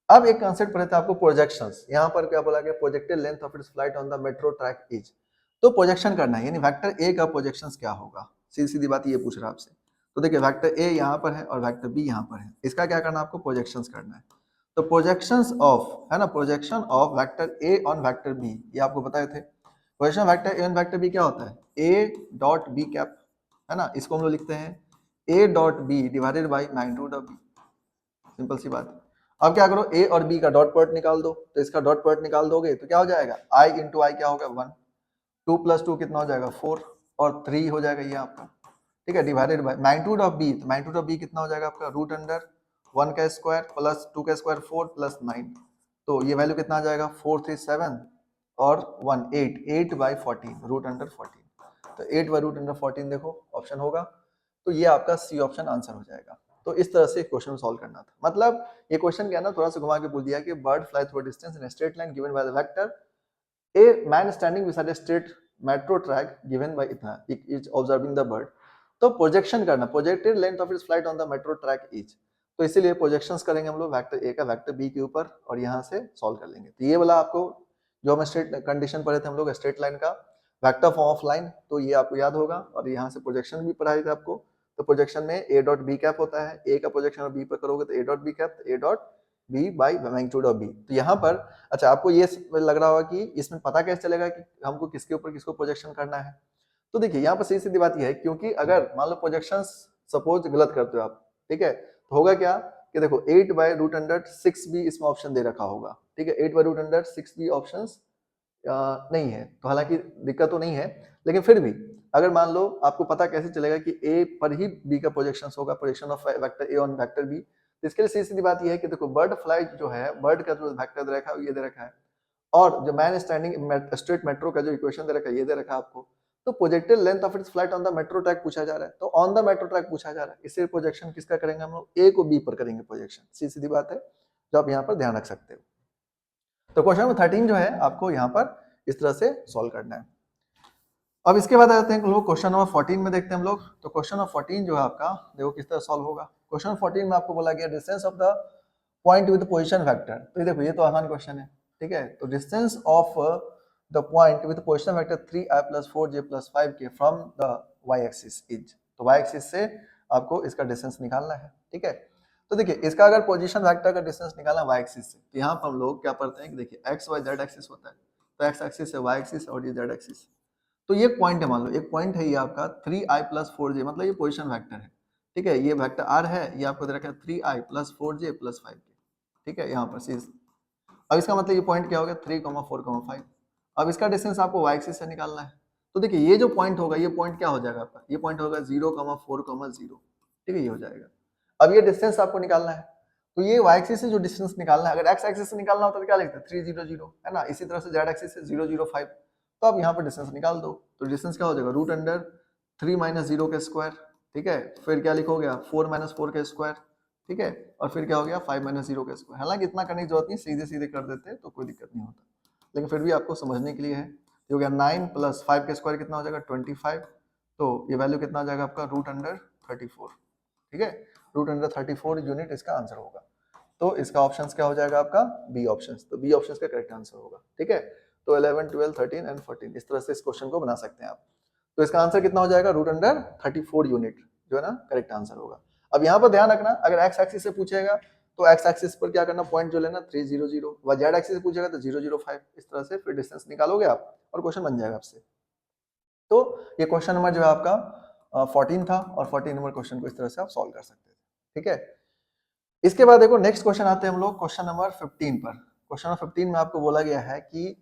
S1: अब एक कंसेप्ट पढ़े थे आपको प्रोजेक्शंस। यहाँ पर क्या बोला गया, projected length of its flight on the metro track is. तो प्रोजेक्शन करना है, यानी वेक्टर ए का प्रोजेक्शंस क्या होगा, सीधी सीधी बात ये पूछ रहा है आपसे। तो देखिए वेक्टर ए यहाँ पर है और वेक्टर बी यहाँ पर है, इसका क्या करना है आपको प्रोजेक्शंस करना है। तो प्रोजेक्शंस ऑफ है ना, projection of vector a on vector b ये आपको बताए थे। Projection vector a on vector b क्या होता है, ए डॉट बी कैप, है ना, इसको हम लोग लिखते हैं A dot B divided by magnitude of B. Simple सी बात। अब क्या करो, ए और बी का डॉट प्रोडक्ट निकाल दो, तो इसका डॉट प्रोडक्ट निकाल दोगे तो क्या हो जाएगा i इंटू आई क्या होगा 1, 2 प्लस 2 कितना हो जाएगा 4 और 3 हो जाएगा ये आपका। ठीक है, divided by magnitude of b, तो मैग्नीट्यूड ऑफ बी कितना हो जाएगा आपका रूट अंडर 1 का स्क्वायर प्लस 2 का स्क्वायर 4 प्लस 9। तो ये वैल्यू कितना आ जाएगा 4 3 7 और 1 8, 8/14 रूट अंडर 14। तो 8/√14 देखो ऑप्शन होगा, तो ये आपका सी ऑप्शन आंसर हो जाएगा। तो इस तरह से क्वेश्चन सॉल्व करना था। मतलब ये क्वेश्चन क्या है ना, थोड़ा सा घुमा के बोल दिया कि bird fly through distance in straight line given by the vector a man standing beside a straight metro track given by इतना इज ऑब्जर्विंग द बर्ड। तो प्रोजेक्शन करना, projected length of its flight on the metro track is. तो इसीलिए projections करेंगे हम लोग vector A का vector B के ऊपर और यहाँ से सॉल्व कर लेंगे। तो ये वाला आपको जो हम स्ट्रेट कंडीशन पढ़े थे हम लोग स्ट्रेट लाइन का वेक्टर फॉर्म ऑफ लाइन, तो ये आपको याद होगा और यहाँ से प्रोजेक्शन भी पढ़ाई थे आपको, तो प्रोजेक्शन में ए डॉट बी कैप होता है, ए का प्रोजेक्शन बी पर करोगे तो a dot b cap, a dot b by magnitude of b. तो यहाँ पर अच्छा आपको ये लग रहा होगा कि इसमें पता कैसे चलेगा कि हमको किसके ऊपर किसको प्रोजेक्शन करना है। तो देखिए यहाँ पर सीधी सीधी बात यह है, क्योंकि अगर मान लो प्रोजेक्शन सपोज गलत करते हो आप, ठीक है, तो होगा क्या कि देखो 8/√6b इसमें ऑप्शन दे रखा होगा, ठीक है, 8/√6b ऑप्शन नहीं है, तो हालांकि दिक्कत तो नहीं है, लेकिन फिर भी अगर मान लो आपको पता कैसे चलेगा कि ए पर ही बी का प्रोजेक्शन होगा, projection of vector a on vector b, तो इसके लिए सीधी सीधी बात यह है कि देखो बर्ड फ्लाई जो है, बर्ड का जो वेक्टर दे रखा है ये दे रखा है, और जो मैन स्टैंडिंग स्ट्रेट मेट्रो का जो इक्वेशन दे रखा है ये दे रखा है आपको, तो projected length of its flight on the metro track पूछा जा रहा है, तो ऑन द मेट्रो ट्रैक पूछा जा रहा है, इससे प्रोजेक्शन किसका करेंगे हम लोग, ए को बी पर करेंगे प्रोजेक्शन, सीधी सीधी बात है जो आप यहाँ पर ध्यान रख सकते हो। तो क्वेश्चन नंबर 13 जो है आपको यहाँ पर इस तरह से सॉल्व करना है। अब इसके बाद आते हैं लोग क्वेश्चन नंबर 14 में देखते हैं हम लोग। तो क्वेश्चन नंबर 14 जो है आपका देखो किस तरह सॉल्व होगा। क्वेश्चन नंबर 14 में आपको बोला गया distance of the point with position vector. तो ये देखो ये तो आसान क्वेश्चन है, ठीक है। तो distance of the point with position vector 3i + 4j + 5k from the y axis is. तो y एक्सिस से आपको इसका डिस्टेंस निकालना है, ठीक है। तो देखिए इसका अगर पोजीशन वेक्टर का डिस्टेंस निकालना y एक्सिस से, तो यहाँ पर हम लोग क्या पढ़ते हैं कि देखिए x y z एक्सिस होता है, तो x एक्सिस है y एक्सिस और ये z एक्सिस। तो ये पॉइंट है, मान लो एक पॉइंट है ये आपका 3i + 4j, मतलब ये पोजीशन वेक्टर है, ठीक है। ये वेक्टर r है, ये आपको दे रखा है 3i + 4j + 5k, ठीक है, यहाँ पर सीज। अब इसका मतलब ये पॉइंट क्या हो गया 3, 4, 5। अब इसका डिस्टेंस आपको y एक्सिस से निकालना है। तो देखिए ये जो पॉइंट होगा ये पॉइंट क्या हो जाएगा आपका, ये पॉइंट होगा 0, 4, 0, ठीक है, ये हो जाएगा। अब ये डिस्टेंस आपको निकालना है, तो ये y एक्सिस से जो डिस्टेंस निकालना है, अगर x एक्सिस से निकालना होता तो क्या लिखते 3, 0, 0, है ना। इसी तरह से z एक्सिस से 0, 0, 5। तो आप यहाँ पर डिस्टेंस निकाल दो, तो डिस्टेंस क्या हो जाएगा √3 - 0 का स्क्वायर, ठीक है। फिर क्या लिखोगे आप 4 - 4 का स्क्वायर, ठीक है, और फिर क्या हो गया 5 - 0 का स्क्वायर। हालांकि इतना करने की जरूरत नहीं, सीधे सीधे कर देते तो कोई दिक्कत नहीं होता, लेकिन फिर भी आपको समझने के लिए है। ये हो गया 9 + 5 का स्क्वायर कितना हो जाएगा 25। तो ये वैल्यू कितना आ जाएगा आपका √34, ठीक है, √34 यूनिट इसका आंसर होगा। तो इसका ऑप्शन क्या हो जाएगा आपका बी ऑप्शन। तो बी ऑप्शन का करेक्ट आंसर होगा, ठीक है। तो 11, 12, 13 एंड 14 इस तरह से इस क्वेश्चन को बना सकते हैं आप। तो इसका आंसर कितना हो जाएगा √34 यूनिट जो है ना करेक्ट आंसर होगा। अब यहाँ पर ध्यान रखना, अगर एक्स एक्सिस से पूछेगा तो एक्स एक्सिस पर क्या करना, पॉइंट जो लेना 3, 0, 0, व जेड एक्सिस से पूछेगा तो 0, 0, 5। इस तरह से फिर डिस्टेंस निकालोगे आप और क्वेश्चन बन जाएगा आपसे। तो ये क्वेश्चन नंबर जो है आपका 14 था, और 14 नंबर क्वेश्चन को इस तरह से आप सॉल्व कर सकते हैं, ठीक है। इसके बाद देखो नेक्स्ट क्वेश्चन आते हैं हम लोग क्वेश्चन नंबर 15 पर। क्वेश्चन नंबर 15 में आपको बोला गया है कि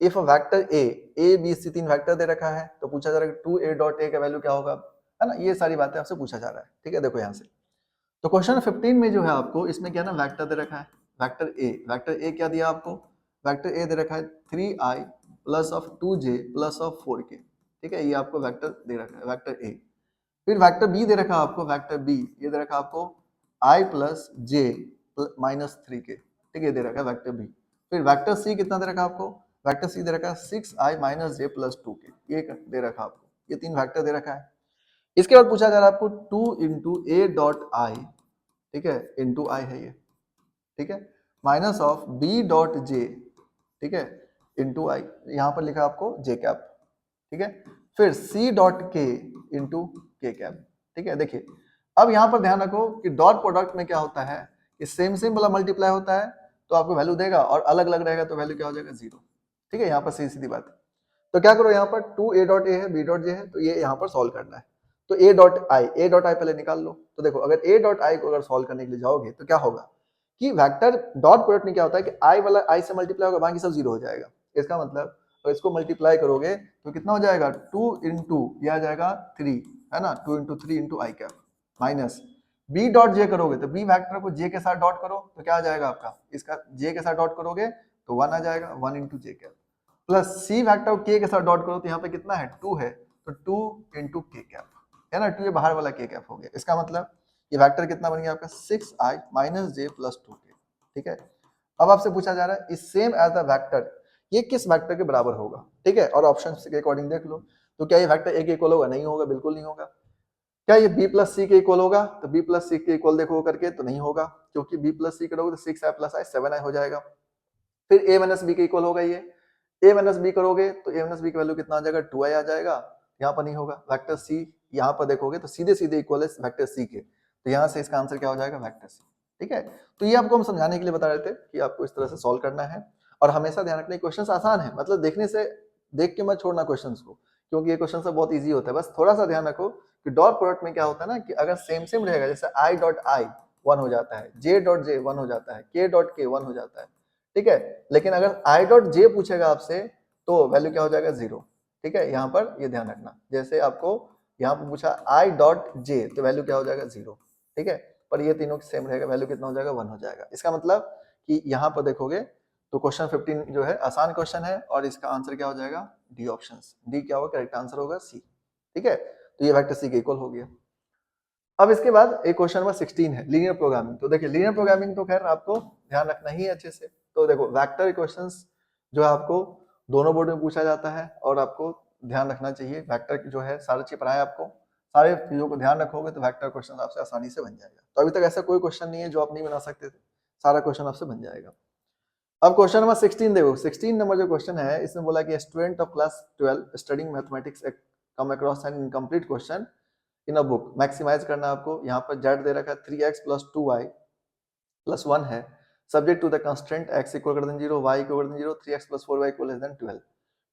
S1: if a vector A B C 3 vector दे रखा है, तो पूछा जा रहा है 2a.a का वैल्यू क्या होगा, है ना। ये सारी बातें आपसे पूछा जा रहा है, ठीक है। देखो यहाँ से तो क्वेश्चन 15 में जो है आपको इसमें क्या ना वेक्टर दे रखा है, वेक्टर ए क्या दिया आपको, वेक्टर ए दे रखा है 3i + 2j + 4k, ठीक है, ये आपको वेक्टर दे रखा है वेक्टर ए। फिर वेक्टर बी दे रखा है आपको, वेक्टर बी ये दे रखा है आपको i + j - 3k, ठीक है, ये दे रखा है वेक्टर बी। फिर वेक्टर सी कितना दे रखा है आपको, वेक्टर सी दे रखा है 6i - j + 2k, ये दे रखा है आपको, ये 3 वेक्टर दे रखा है। इसके बाद पूछा जा रहा है आपको 2 × a.i, ठीक है, इंटू आई है ये, ठीक है, माइनस ऑफ b.j, ठीक है, इंटू आई, यहाँ पर लिखा आपको j कैप, ठीक है। फिर c.k इंटू k कैप, ठीक है। देखिए अब यहाँ पर ध्यान रखो कि डॉट प्रोडक्ट में क्या होता है कि सेम सेम वाला मल्टीप्लाई होता है तो आपको वैल्यू देगा, और अलग अलग रहेगा तो वैल्यू क्या हो जाएगा 0, ठीक है। यहाँ पर सीधी बात है। तो क्या करो यहाँ पर 2a.a है b.j है, तो ये यहाँ पर सॉल्व करना है। तो a.i पहले निकाल लो। तो देखो अगर a.i को अगर सॉल्व करने के लिए जाओगे तो क्या होगा कि वेक्टर डॉट प्रोडक्ट में क्या होता है कि i वाला i से मल्टीप्लाई होगा, बाकी सब 0 हो जाएगा। इसका मतलब तो इसको मल्टीप्लाई करोगे तो कितना हो जाएगा 2 × यह आ जाएगा 3, है ना, 2 × 3 × i कैप, माइनस b.j करोगे तो b वेक्टर को j के साथ डॉट करो तो क्या आ जाएगा आपका, इसका j के साथ डॉट करोगे तो 1 आ जाएगा, 1 × j cap, plus C vector को k के साथ डॉट करो तो यहाँ पे कितना है 2 है, तो 2 × k कैप, है ना, 2 ये बाहर वाला k कैप हो गया। इसका मतलब ये वेक्टर कितना बन गया आपका 6i - j + 2k, ठीक है। अब आपसे पूछा जा रहा है इस सेम एज द वेक्टर, ये किस वेक्टर के बराबर होगा, ठीक है, और ऑप्शन के अकॉर्डिंग देख लो। तो क्या ये वेक्टर a के इक्वल होगा, नहीं होगा, बिल्कुल नहीं होगा। क्या ये b + c के इक्वल होगा, तो b + c के इक्वल देखो करके तो नहीं होगा, क्योंकि b + c करोगे तो 6i + i 7i हो जाएगा। फिर a - b के इक्वल होगा ये, a - b करोगे तो a - b की वैल्यू कितना आ जाएगा 2i आ जाएगा, यहाँ पर नहीं होगा। वेक्टर सी यहाँ पर देखोगे तो सीधे सीधे इक्वल है वेक्टर सी के, तो यहाँ से इसका आंसर क्या हो जाएगा, वेक्टर सी। ठीक है, तो ये आपको हम समझाने के लिए बता रहे थे कि आपको इस तरह से सॉल्व करना है। और हमेशा ध्यान रखना क्वेश्चन आसान है, मतलब देखने से देख के मत छोड़ना क्वेश्चन को, क्योंकि ये क्वेश्चन से बहुत ईजी होता है। बस थोड़ा सा ध्यान रखो कि डॉट प्रोडक्ट में क्या होता है ना, कि अगर सेम सेम रहेगा, जैसे आई डॉट आई 1 हो जाता है, जे डॉट जे 1 हो जाता है, के डॉट के 1 हो जाता है। ठीक है, लेकिन अगर आई डॉट जे पूछेगा आपसे तो वैल्यू क्या हो जाएगा, 0। ठीक है, यहाँ पर ये ध्यान रखना, जैसे आपको यहाँ पर पूछा आई डॉट जे तो वैल्यू क्या हो जाएगा, 0। ठीक है, पर ये तीनों सेम रहेगा, वैल्यू कितना हो जाएगा, 1 हो जाएगा। इसका मतलब कि यहाँ पर देखोगे तो क्वेश्चन 15 जो है आसान क्वेश्चन है, और इसका आंसर क्या हो जाएगा, डी ऑप्शन। डी क्या होगा, करेक्ट आंसर होगा सी। ठीक है, तो ये वेक्टर सी के इक्वल हो गया। अब इसके बाद एक क्वेश्चन नंबर 16 है लीनियर प्रोग्रामिंग। तो देखिए लीनियर प्रोग्रामिंग तो खैर आपको ध्यान रखना ही है अच्छे से। तो देखो वेक्टर इक्वेशंस जो है आपको दोनों बोर्ड में पूछा जाता है, और आपको ध्यान रखना चाहिए वेक्टर जो है सारी चीज पढ़ाए आपको, सारे चीजों को ध्यान रखोगे तो वेक्टर क्वेश्चन आपसे आसानी से बन जाएगा। तो अभी तक ऐसा कोई क्वेश्चन नहीं है जो आप नहीं बना सकते थे, सारा क्वेश्चन आपसे बन जाएगा। अब क्वेश्चन नंबर 16 देखो, 16 नंबर जो क्वेश्चन है इसमें बोला कि student of class 12 studying mathematics come across an incomplete question in a book. Maximize करना आपको, यहाँ पर जेड दे रखा है 3x + 2y + 1 है, subject to the constraint x = 0, y = 0, 3x + 4y = 12।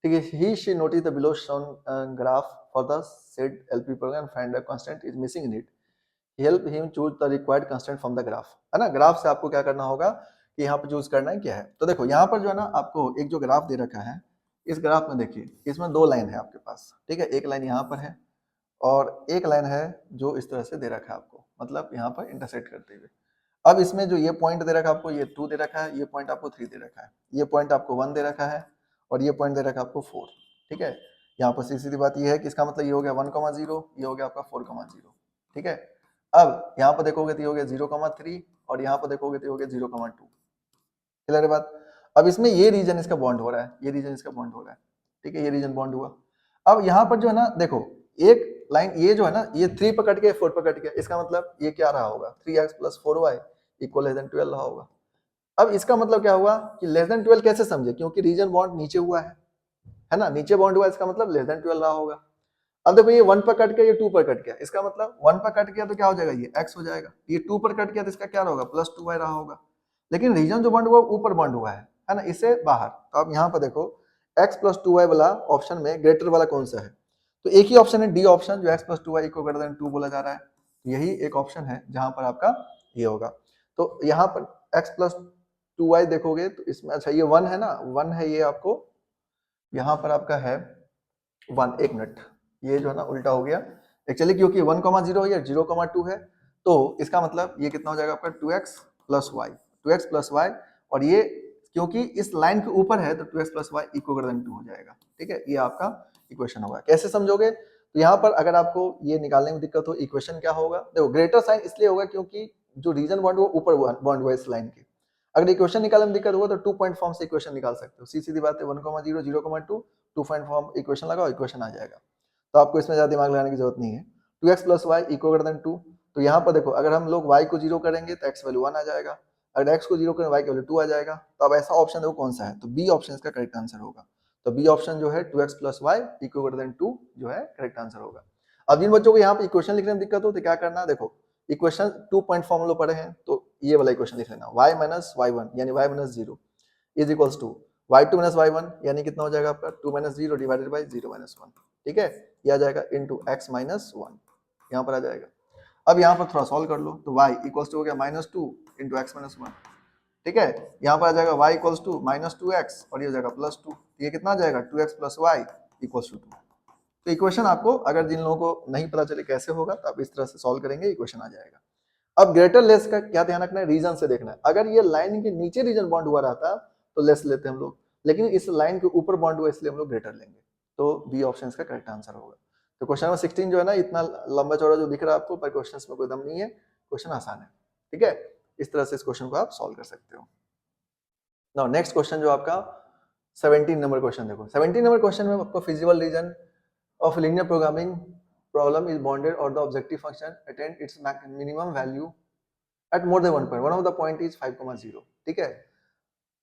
S1: ठीक है, he she notice the below shown graph for the said LP program, find the constant is missing in it, help him choose the required constant from the graph. है ना, graph से आपको क्या करना होगा कि यहाँ पर चूज करना है क्या है। तो देखो यहाँ पर जो है ना आपको एक जो ग्राफ दे रखा है, इस ग्राफ में देखिए इसमें 2 लाइन है आपके पास। ठीक है, एक लाइन यहाँ पर है और एक लाइन है जो इस तरह से दे रखा है आपको, मतलब यहाँ पर इंटरसेक्ट करते हुए। अब इसमें जो ये पॉइंट दे रखा है आपको, ये 2 दे रखा है, ये पॉइंट आपको 3 दे रखा है, ये पॉइंट आपको 1 दे रखा है, और ये पॉइंट दे रखा है आपको 4। ठीक है, यहाँ पर सीधी सीधी बात ये है कि इसका मतलब ये हो गया 1,0, ये हो गया आपका 4,0। ठीक है, अब यहाँ पर देखोगे तो ये हो गया 0,3, और यहाँ पर देखोगे तो ये हो गया 0,2। क्लियर है बात। अब इसमें ये रीजन इसका बॉन्ड हो रहा है, ये रीजन इसका बॉन्ड हो रहा है। ठीक है, ये रीजन बॉन्ड हुआ। अब यहाँ पर जो है ना देखो एक लाइन ये जो है ना, ये 3 पर कट गया, 4 पर कट गया, इसका मतलब ये क्या रहा होगा, 3x + 4y = <12 रहा होगा। अब इसका मतलब क्या हुआ कि <12 कैसे समझे, क्योंकि रीजन बॉन्ड नीचे हुआ है ना, नीचे बॉन्ड हुआ, इसका मतलब <12 रहा होगा। अब देखो ये 1 पर कट गया, ये 2 पर कट गया, इसका मतलब 1 पर कट गया तो क्या हो जाएगा, ये x हो जाएगा, ये 2 पर कट गया तो इसका क्या होगा, +2y रहा होगा। लेकिन रीजन जो बॉन्ड हुआ ऊपर बॉन्ड हुआ है ना, इससे बाहर। तो अब यहाँ पर देखो x + 2y वाला ऑप्शन में ग्रेटर वाला कौन सा है, तो एक ही ऑप्शन है डी ऑप्शन, जो x + 2y = 2 बोला जा रहा है। यही एक ऑप्शन है जहां पर आपका ये होगा। तो यहाँ पर x + 2y देखोगे तो इसमें अच्छा ये 1 है ना, 1 है, ये आपको यहाँ पर आपका है 1। एक मिनट, ये जो है ना उल्टा हो गया एक्चुअली, क्योंकि 1,0 है, 0,2 है, तो इसका मतलब ये कितना हो जाएगा आपका 2x + y, 2x + y, और ये क्योंकि इस लाइन के ऊपर है तो 2x + y = 2 हो जाएगा। ठीक है, ये आपका इक्वेशन होगा। कैसे समझोगे, तो यहाँ पर अगर आपको ये निकालने में दिक्कत हो, इक्वेशन क्या होगा, देखो ग्रेटर साइन इसलिए होगा क्योंकि जो रीजन बॉन्ड वो ऊपर बॉन्ड हुआ इस लाइन के। अगर इक्वेशन निकालने में दिक्कत होगा तो 2 पॉइंट फॉर्म से इक्वेशन निकाल सकते हो, सीधी बात है, 1,0, 0,2, 2 पॉइंट फॉर्म इक्वेशन लगाओ, इक्वेशन आ जाएगा। तो आपको इसमें ज्यादा दिमाग लगाने की जरूरत नहीं है। 2x + y = 2, तो यहाँ पर देखो अगर हम लोग y को 0 करेंगे तो x वैल्यू 1 आ जाएगा, अगर x को 0 करें y की वैल्यू 2 आ जाएगा। तो अब ऐसा ऑप्शन देखो कौन सा है, तो बी ऑप्शन इसका करेक्ट आंसर होगा। तो बी ऑप्शन जो है 2x + y = 2 जो है करेक्ट आंसर होगा। अब जिन बच्चों को यहाँ पे इक्वेशन लिखने में दिक्कत हो तो क्या करना है, देखो इक्वेशन 2 पॉइंट फॉर्म पढ़े हैं तो ये वाला इक्वेशन लिख लेना, y - y1 यानी y - 0 = y2 - y1 यानी कितना हो जाएगा आपका 2 - 0 / 0 - 1। ठीक है, ये आ जाएगा into x - 1, यहाँ पर आ जाएगा। अब यहाँ पर थोड़ा सॉल्व कर लो, तो y = हो गया -2 into x - 1। ठीक है, यहाँ पर आ जाएगा y = -2x और ये हो जाएगा +2, ये कितना आ जाएगा 2x + y = 2। तो इक्वेशन आपको अगर जिन लोगों को नहीं पता चले कैसे होगा तो आप इस तरह से सॉल्व करेंगे, इक्वेशन आ जाएगा। अब ग्रेटर लेस का क्या ध्यान रखना है, रीजन से देखना है। अगर ये लाइन के नीचे रीजन बॉन्ड हुआ रहता तो लेस लेते हम लोग, लेकिन इस लाइन के ऊपर बॉन्ड हुआ इसलिए हम लोग ग्रेटर लेंगे। तो बी ऑप्शन का करेक्ट आंसर होगा। तो क्वेश्चन नंबर 16 जो है ना, इतना लंबा चौड़ा जो दिख रहा है आपको, पर क्वेश्चन में कोई दम नहीं है, क्वेश्चन आसान है। ठीक है, इस तरह से इस क्वेश्चन को आप सॉल्व कर सकते हो। नाउ नेक्स्ट क्वेश्चन जो आपका 17 नंबर क्वेश्चन देखो, 17 नंबर क्वेश्चन में आपको feasible region of linear programming problem is bounded or the objective function attain its minimum value at more than one point. One of the point is 5,0. ठीक है,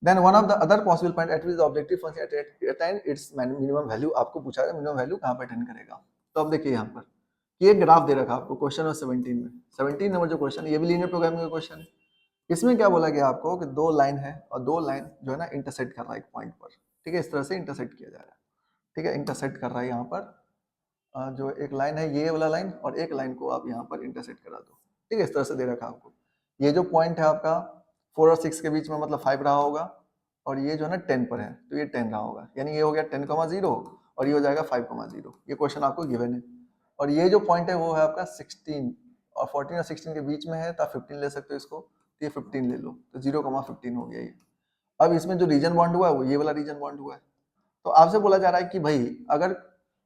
S1: then one of the other possible point at which the objective function attain its minimum value, आपको पूछा है minimum value कहाँ पर attain करेगा। तो अब देखिए यहाँ पर कि एक ग्राफ दे रखा आपको क्वेश्चन नंबर 17 में, 17 नंबर जो क्वेश्चन, ये भी लीनियर प्रोग्रामिंग का क्वेश्चन है। इसमें क्या बोला गया आपको कि दो लाइन है और दो लाइन जो है ना इंटरसेक्ट कर रहा है एक पॉइंट पर, ठीक है, इस तरह से इंटरसेक्ट किया जा रहा है, ठीक है, इंटरसेक्ट कर रहा है यहाँ पर जो एक लाइन है ये वाला लाइन और एक लाइन को आप यहाँ पर इंटरसेक्ट करा दो, ठीक है, इस तरह से दे रखा आपको। ये जो पॉइंट है आपका 4 और 6 के बीच में मतलब 5 रहा होगा और ये जो है ना 10 पर है तो ये 10 रहा होगा, यानी ये हो गया 10,0 और ये हो जाएगा 5,0। ये क्वेश्चन आपको गिवन है। और ये जो पॉइंट है वो है आपका 16 और 14 और 16 के बीच में है तो आप 15 ले सकते हो इसको, तो ये 15 ले लो तो 0,15 हो गया ये। अब इसमें जो रीजन बॉन्ड हुआ है वो ये वाला रीजन बॉन्ड हुआ है। तो आपसे बोला जा रहा है कि भाई अगर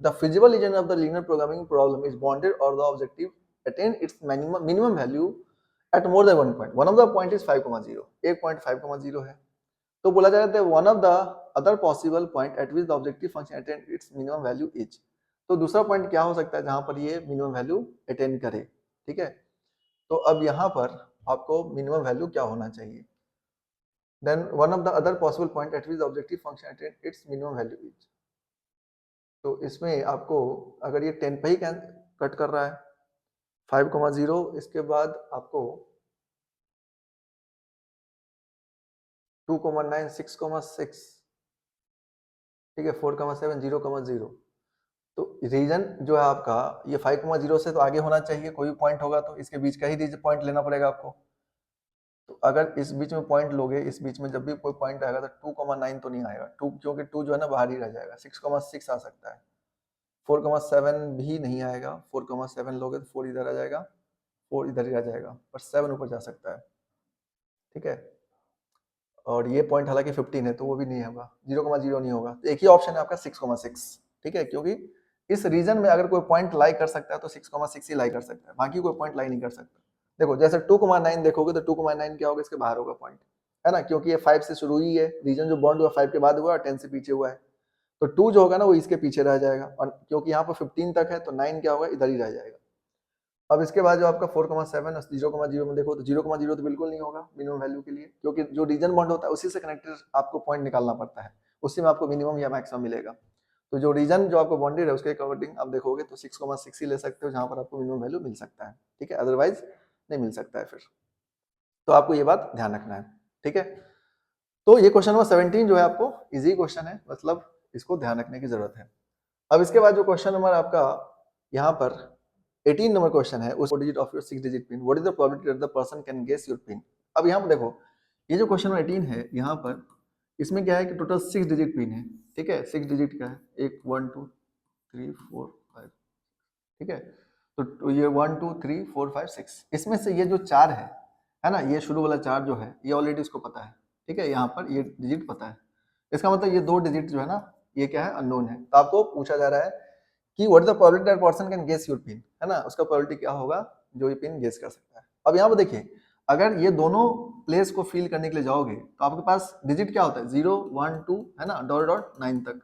S1: the feasible region of the linear programming problem is bounded or the objective attain its minimum value at more than one point. One of the point is 5,0, एक point 5,0 है, तो बोला जा रहा है one of the other possible point at which the objective function attain its minimum value is. तो दूसरा point क्या हो सकता है जहां पर ये मिनिमम वैल्यू अटेन करे, ठीक है। तो अब यहाँ पर आपको मिनिमम वैल्यू क्या होना चाहिए, then one of the other possible point at which the objective function attain its minimum value is. तो इसमें आपको अगर ये 10 पे ही कट कर रहा है 5,0, इसके बाद आपको 2,9, 6,6, ठीक है, 4,7, 0,0। तो रीजन जो है आपका ये 5,0 से तो आगे होना चाहिए, कोई भी पॉइंट होगा तो इसके बीच का ही पॉइंट लेना पड़ेगा आपको। तो अगर इस बीच में पॉइंट लोगे, इस बीच में जब भी कोई पॉइंट आएगा तो 2,9 तो नहीं आएगा, 2 क्योंकि 2 जो है ना बाहर ही रह जाएगा, 6,6 आ सकता है, 4,7 भी नहीं आएगा, 4,7 लोगे तो 4 इधर आ जाएगा, 4 इधर ही आ जाएगा, पर 7 ऊपर जा सकता है, ठीक है। और ये पॉइंट हालांकि 15 है तो वो भी नहीं होगा, 0,0 नहीं होगा, तो एक ही ऑप्शन है आपका 6,6, ठीक है, क्योंकि इस रीजन में अगर कोई पॉइंट लाई कर सकता है तो 6,6 ही लाई कर सकता है, बाकी कोई पॉइंट लाई नहीं कर सकता। देखो जैसे 2,9 देखोगे तो 2,9 क्या होगा, इसके बाहर होगा पॉइंट, है ना, क्योंकि ये 5 से शुरू ही है, रीजन जो बॉन्ड हुआ 5 के बाद हुआ और 10 से पीछे हुआ है, तो 2 जो होगा ना वो इसके पीछे रह जाएगा, और क्योंकि यहाँ पर 15 तक है तो 9 क्या होगा, इधर ही रह जाएगा। अब इसके बाद जो आपका 4,7 और 0,0 में देखो तो 0,0 तो बिल्कुल नहीं होगा मिनिमम वैल्यू के लिए, क्योंकि जो रीजन बॉन्ड होता है उसी से कनेक्टेड आपको पॉइंट निकालना पड़ता है, उसी में आपको मिनिमम या मैक्सिमम मिलेगा। तो जो रीजन जो आपको बॉन्डेड है उसके अकॉर्डिंग आप देखोगे तो 6,6 ही ले सकते हो, जहां पर आपको मिनिमम वैल्यू मिल सकता है, ठीक है, अदरवाइज नहीं मिल सकता है फिर। तो आपको ये बात ध्यान रखना है, ठीक है। तो ये क्वेश्चन नंबर 17 जो है आपको इजी क्वेश्चन है, मतलब इसको ध्यान रखने की जरूरत है। अब इसके बाद जो क्वेश्चन नंबर आपका यहाँ पर 18 नंबर क्वेश्चन है, उस digit of your 6 digit pin, what is the probability that the person can guess your pin. अब यहाँ पर देखो ये जो क्वेश्चन नंबर 18 है, यहाँ पर इसमें क्या है कि टोटल 6 डिजिट पिन है, ठीक है, 6 डिजिट का है, 1 1 2 3 4 5, ठीक है। तो ये 1 2 3 4 5 6, इसमें से ये जो 4 है ना, ये शुरू वाला 4 जो है ये ऑलरेडी इसको पता है, ठीक है, यहाँ पर ये डिजिट पता है, इसका मतलब ये 2 डिजिट जो है ना ये क्या है, अननोन है। तो आपको पूछा जा रहा है कि what is the probability that person can guess your pin, है ना, उसका प्रोबेबिलिटी क्या होगा जो ये पिन गेस कर सकता है। अब यहाँ पर देखिए अगर ये दोनों प्लेस को फिल करने के लिए जाओगे तो आपके पास डिजिट क्या होता है, 0 1 2 है ना, डॉट डॉट 9 तक,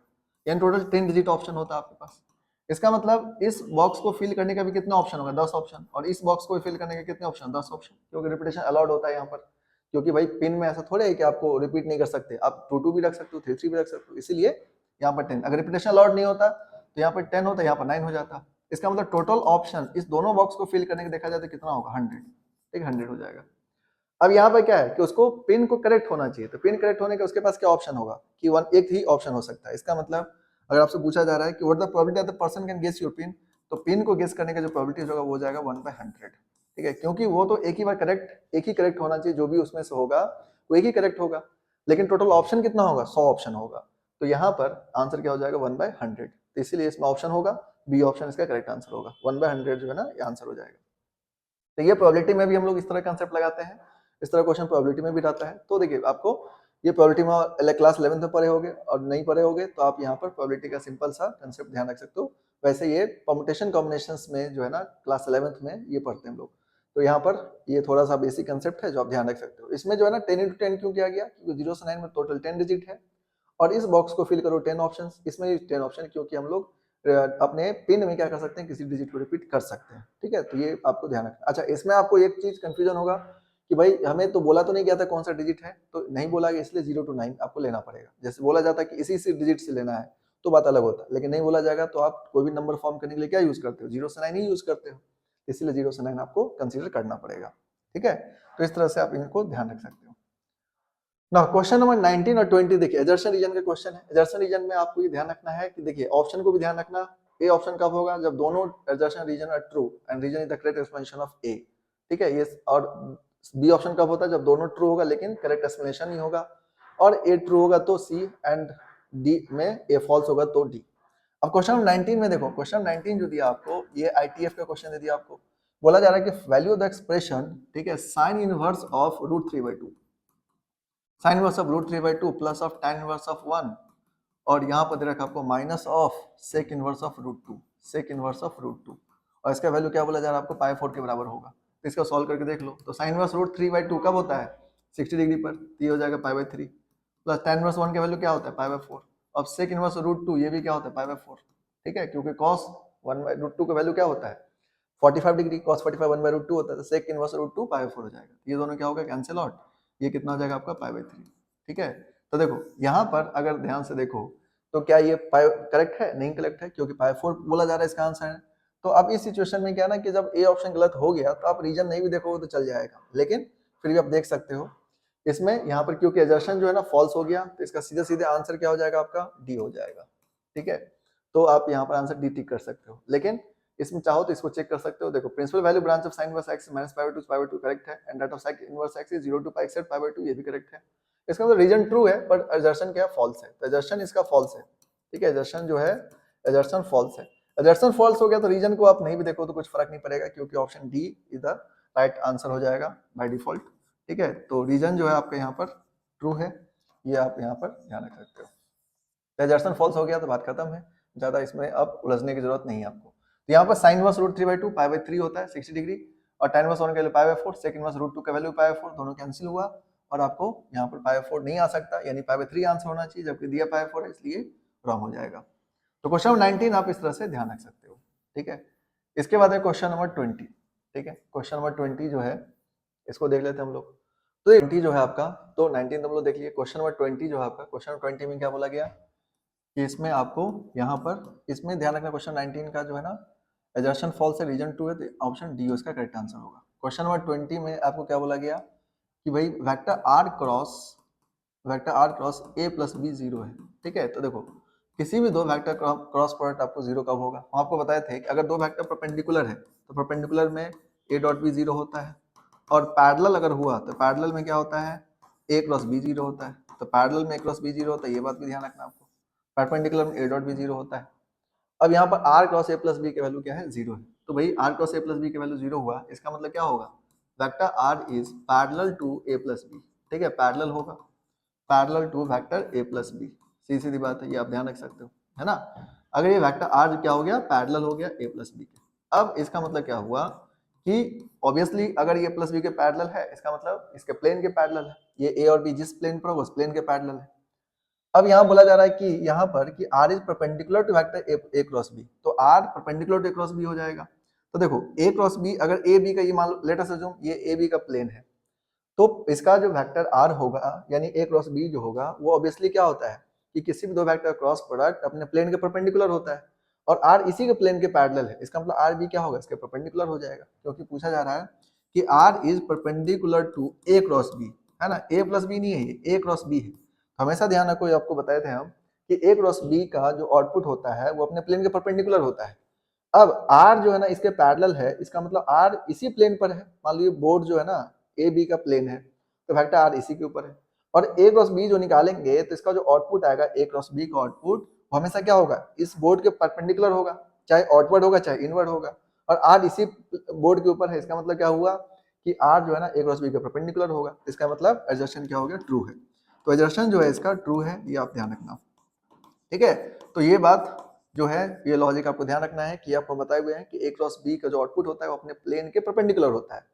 S1: यानी टोटल 10 डिजिट ऑप्शन होता है आपके पास। इसका मतलब इस बॉक्स को फिल करने का भी कितना ऑप्शन होगा, 10 ऑप्शन, और इस बॉक्स को फिल करने के कितने ऑप्शन, 10 ऑप्शन, क्योंकि रिपीटेशन अलाउड होता है यहाँ पर, क्योंकि भाई पिन में ऐसा थोड़ा है कि आपको रिपीट नहीं कर सकते, आप 2 2 भी रख सकते हो, 3 3 भी रख सकते हो, इसीलिए यहाँ पर 10, अगर रिपीटेशन अलाउड नहीं होता तो यहाँ पर 10 होता, यहाँ पर 9 हो जाता। इसका मतलब टोटल ऑप्शन इस दोनों बॉक्स को फिल करने का देखा जाए तो कितना होगा, 100, ठीक, 100 हो जाएगा। अब यहाँ पर क्या है कि उसको पिन को करेक्ट होना चाहिए, तो पिन करेक्ट होने का उसके पास क्या ऑप्शन होगा कि एक ही ऑप्शन हो सकता है। इसका मतलब अगर आपसे पूछा जा रहा है कि what the probability that the person can guess your pin, तो पिन को गेस करने का जो प्रोबेबिलिटी होगा वो हो जाएगा 1/100, ठीक है, क्योंकि वो तो एक ही बार करेक्ट, एक ही करेक्ट होना चाहिए, जो भी उसमें से होगा वो एक ही करेक्ट होगा, लेकिन टोटल ऑप्शन कितना होगा, 100 ऑप्शन होगा, तो यहाँ पर आंसर क्या हो जाएगा 1/100, तो इसीलिए इसमें ऑप्शन होगा बी ऑप्शन इसका करेक्ट आंसर होगा, 1/100 जो है ना ये आंसर हो जाएगा। तो ये प्रोबेबिलिटी में भी हम लोग इस तरह कंसेप्ट लगाते हैं, इस तरह क्वेश्चन प्रोबेबिलिटी में भी रहता है। तो देखिए आपको ये प्रोबेबिलिटी में क्लास 11 में पढ़े होगे और नहीं पढ़े होगे तो आप यहाँ पर प्रोबेबिलिटी का सिंपल सा कंसेप्ट ध्यान रख सकते हो। वैसे ये परम्यूटेशन कॉम्बिनेशंस में जो है ना क्लास 11th में ये पढ़ते हैं हम लोग, तो यहाँ पर ये थोड़ा सा बेसिक कंसेप्ट है जो आप ध्यान रख सकते हो। इसमें जो है ना 10 × 10 क्यों किया गया, क्योंकि 0 से 9 में टोटल 10 डिजिट है और इस बॉक्स को फिल करो 10 ऑप्शन, इसमें 10 ऑप्शन क्योंकि हम लोग अपने पिन में क्या कर सकते हैं, किसी डिजिट को रिपीट कर सकते हैं, ठीक है, तो ये आपको ध्यान रखना। अच्छा इसमें आपको एक चीज कंफ्यूजन होगा कि भाई हमें तो बोला तो नहीं गया था कौन सा डिजिट है, तो नहीं बोला गया इसलिए 0 to 9 आपको लेना पड़ेगा। जैसे बोला जाता है कि इसी डिजिट से लेना है तो बात अलग होता है, लेकिन नहीं बोला जाएगा तो आप कोई भी नंबर फॉर्म करने के लिए क्या यूज करते हो, 0 से 9 ही यूज करते हो, इसीलिए 0 से 9 आपको कंसीडर करना पड़ेगा। ठीक है, तो इस तरह से आप इनको ध्यान रख सकते हो। ना क्वेश्चन नंबर 19 और 20 देखिए एजर्शन रीजन के क्वेश्चन है। एजर्शन रीजन में आपको ये ध्यान रखना है कि देखिए ऑप्शन को भी ध्यान रखना, ए ऑप्शन कब होगा, जब दोनों assertion reason are true and reason is the correct explanation of A. ठीक है, ये और बी ऑप्शन कब होता है, जब दोनों ट्रू होगा लेकिन करेक्ट एक्सप्लेनेशन नहीं होगा, और ए ट्रू होगा तो सी एंड डी में ए फॉल्स होगा तो डी। अब क्वेश्चन 19 में देखो, क्वेश्चन 19 जो दिया आपको ये आईटीएफ का क्वेश्चन दे दिया आपको, बोला जा रहा है कि वैल्यू द एक्सप्रेशन, ठीक है, sine inverse of √3/2, sine inverse of √3/2 plus of tan inverse of 1, और यहाँ पर दे रखा आपको minus of sec inverse of √2, sec inverse of √2, और इसका वैल्यू क्या बोला जा रहा है आपको π4 के बराबर होगा। तो इसका सॉल्व करके देख लो, तो साइन इनवर्स √3/2 कब होता है 60 डिग्री पर, तो ये हो जाएगा π/3, प्लस tan इनवर्स 1 का वैल्यू क्या होता है π/4, अब सेक इनवर्स √2 ये भी क्या होता है π/4। ठीक है, क्योंकि cos 1/√2 का वैल्यू क्या होता है 45 डिग्री, cos 45 1/√2 होता है, तो सेक इनवर्स √2 π/4 हो जाएगा, ये दोनों क्या होगा कैंसिल आउट, ये कितना हो जाएगा आपका π/3। ठीक है, तो देखो यहाँ पर अगर ध्यान से देखो तो क्या ये करेक्ट है, नहीं करेक्ट है, क्योंकि π4 बोला जा रहा है इसका आंसर है। तो अब इस सिचुएशन में क्या ना कि जब ए ऑप्शन गलत हो गया तो आप रीजन नहीं भी देखोगे तो चल जाएगा, लेकिन फिर भी आप देख सकते हो इसमें यहाँ पर क्योंकि एजर्शन जो है ना फॉल्स हो गया, तो इसका सीधे सीधे आंसर क्या हो जाएगा आपका डी हो जाएगा। ठीक है, तो आप यहाँ पर आंसर डी टिक कर सकते हो, लेकिन इसमें चाहो तो इसको चेक कर सकते हो। देखो principal value branch of sine inverse x minus π/2 π/2 correct है, and that of sine inverse x is 0 to π except π/2 ये भी करेक्ट है। इसका मतलब रीजन ट्रू है पर एजर्शन क्या है फॉल्स है, तो एजर्शन इसका फॉल्स है। ठीक है, एजर्शन जो है एजर्शन फॉल्स है, एजर्शन फॉल्स हो गया तो रीजन को आप नहीं भी देखो तो कुछ फर्क नहीं पड़ेगा, क्योंकि option D is the right answer हो जाएगा बाय डिफॉल्ट। ठीक है, तो रीजन जो है आपका यहाँ पर ट्रू है, ये आप यहाँ पर ध्यान रख सकते हो। एजर्शन फॉल्स हो गया तो बात खत्म है, ज्यादा इसमें अब उलझने की जरूरत नहीं है आपको। तो यहाँ पर साइन इनवर्स √3/2 π/3 होता है 60 डिग्री, और tan इनवर्स 1 का वैल्यू π/4, सेक इनवर्स √2 का वैल्यू π/4, दोनों कैंसिल हुआ, और आपको यहाँ पर π/4 नहीं आ सकता, यानी π/3 आंसर होना चाहिए, जबकि दिया π/4 है इसलिए रॉन्ग हो जाएगा। तो क्वेश्चन 19 आप इस तरह से ध्यान रख सकते हो। ठीक है, इसके बाद है क्वेश्चन नंबर 20। ठीक है, क्वेश्चन नंबर 20 जो है इसको देख लेते हैं हम लोग। तो 20 जो है आपका, तो 19 तो हम लोग देख लिए, क्वेश्चन नंबर 20 जो है आपका, क्वेश्चन नंबर 20 में क्या बोला गया कि इसमें आपको यहाँ पर इसमें ध्यान रखना, क्वेश्चन 19 का जो है ना एजर्शन फॉल्स है, रीजन ट्रू है, तो ऑप्शन डी उसका करेक्ट आंसर होगा। क्वेश्चन नंबर 20 में आपको क्या बोला गया कि भाई वेक्टर आर क्रॉस ए प्लस बी 0 है। ठीक है, तो देखो किसी भी दो वेक्टर क्रॉस प्रोडक्ट आपको 0 कब होगा, हम आपको बताए थे कि अगर दो वेक्टर परपेंडिकुलर है तो परपेंडिकुलर में ए डॉट बी 0 होता है, और पैरेलल अगर हुआ तो पैरेलल में क्या होता है ए क्रॉस बी 0 होता है, तो पैरेलल में ए क्रॉस बी 0 होता है, ये बात भी ध्यान रखना आपको, परपेंडिकुलर में ए डॉट बी 0 होता है। अब यहाँ पर आर क्रॉस ए प्लस बी के वैल्यू क्या है 0 है, तो भाई आर क्रॉस ए प्लस बी के वैल्यू 0 हुआ, इसका मतलब क्या होगा vector R is parallel to A plus B. ठीक है, पैरेलल होगा, parallel to vector A plus B, सीधी बात है, ये आप ध्यान रख सकते हो, है ना। अगर ये वेक्टर आर क्या हो गया पैरेलल हो गया ए प्लस बी के, अब इसका मतलब क्या हुआ कि ऑब्वियसली अगर ये प्लस बी के पैरेलल है, इसका मतलब इसके प्लेन के पैरेलल है, ये ए और बी जिस प्लेन पर होगा उस प्लेन के पैरेलल है। अब यहाँ बोला जा रहा है कि यहाँ पर कि R is perpendicular to vector a cross b, तो R perpendicular to a cross b हो जाएगा। तो देखो ए क्रॉस बी, अगर ए बी का ये मान लो, लेट अस अज्यूम ये ए बी का प्लेन है, तो इसका जो वेक्टर R होगा यानी ए क्रॉस बी जो होगा वो ऑब्वियसली क्या होता है कि किसी भी दो वेक्टर क्रॉस प्रोडक्ट अपने प्लेन के परपेंडिकुलर होता है, और R इसी के प्लेन के पैरेलल है, इसका मतलब R भी क्या होगा इसके परपेंडिकुलर हो जाएगा, क्योंकि पूछा जा रहा है कि R is perpendicular to a cross b, है ना, ए प्लस बी नहीं है, ये ए क्रॉस बी है। हमेशा ध्यान रखो, आपको बताए थे हम कि ए क्रॉस बी का जो आउटपुट होता है वो अपने प्लेन के परपेंडिकुलर होता है। अब आर जो है ना इसके पैरेलल है, इसका मतलब आर इसी प्लेन पर है, मान लीजिए बोर्ड जो है ना ए बी का प्लेन है, तो वेक्टर आर इसी के ऊपर है, और ए क्रॉस बी जो निकालेंगे तो इसका जो आउटपुट आएगा ए क्रॉस बी का आउटपुट वो हमेशा क्या होगा इस बोर्ड के परपेंडिकुलर होगा, चाहे आउटवर्ड होगा चाहे इनवर्ड होगा, और आर इसी बोर्ड के ऊपर है, इसका मतलब क्या हुआ कि आर जो है ना ए क्रॉस बी के परपेंडिकुलर होगा, इसका मतलब एजर्शन क्या हो गया ट्रू है। तो एजर्शन जो है इसका ट्रू है, ये आप ध्यान रखना। ठीक है, तो ये बात जो है ये लॉजिक आपको ध्यान रखना है कि आपको बताए हुए हैं कि ए क्रॉस बी का जो आउटपुट होता है वो अपने प्लेन के परपेंडिकुलर होता है,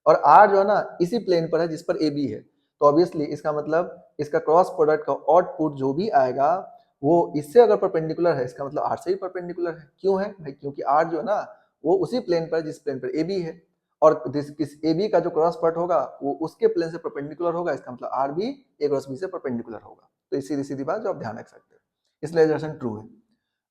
S1: और आर जो है ना इसी प्लेन पर है जिस पर ए बी है, तो ऑब्वियसली इसका मतलब इसका क्रॉस प्रोडक्ट का आउटपुट जो भी आएगा वो इससे अगर परपेंडिकुलर है, इसका मतलब आर से ही परपेंडिकुलर है। क्यों है भाई, क्योंकि आर जो है ना वो उसी प्लेन पर जिस प्लेन पर ए बी है, और किस ए बी का जो क्रॉस प्रोडक्ट होगा वो उसके प्लेन से परपेंडिकुलर होगा, इसका मतलब आर भी ए क्रॉस बी से परपेंडिकुलर होगा। तो सीधी सीधी बात जो आप ध्यान रख सकते हो, इसलिए एजर्शन ट्रू है।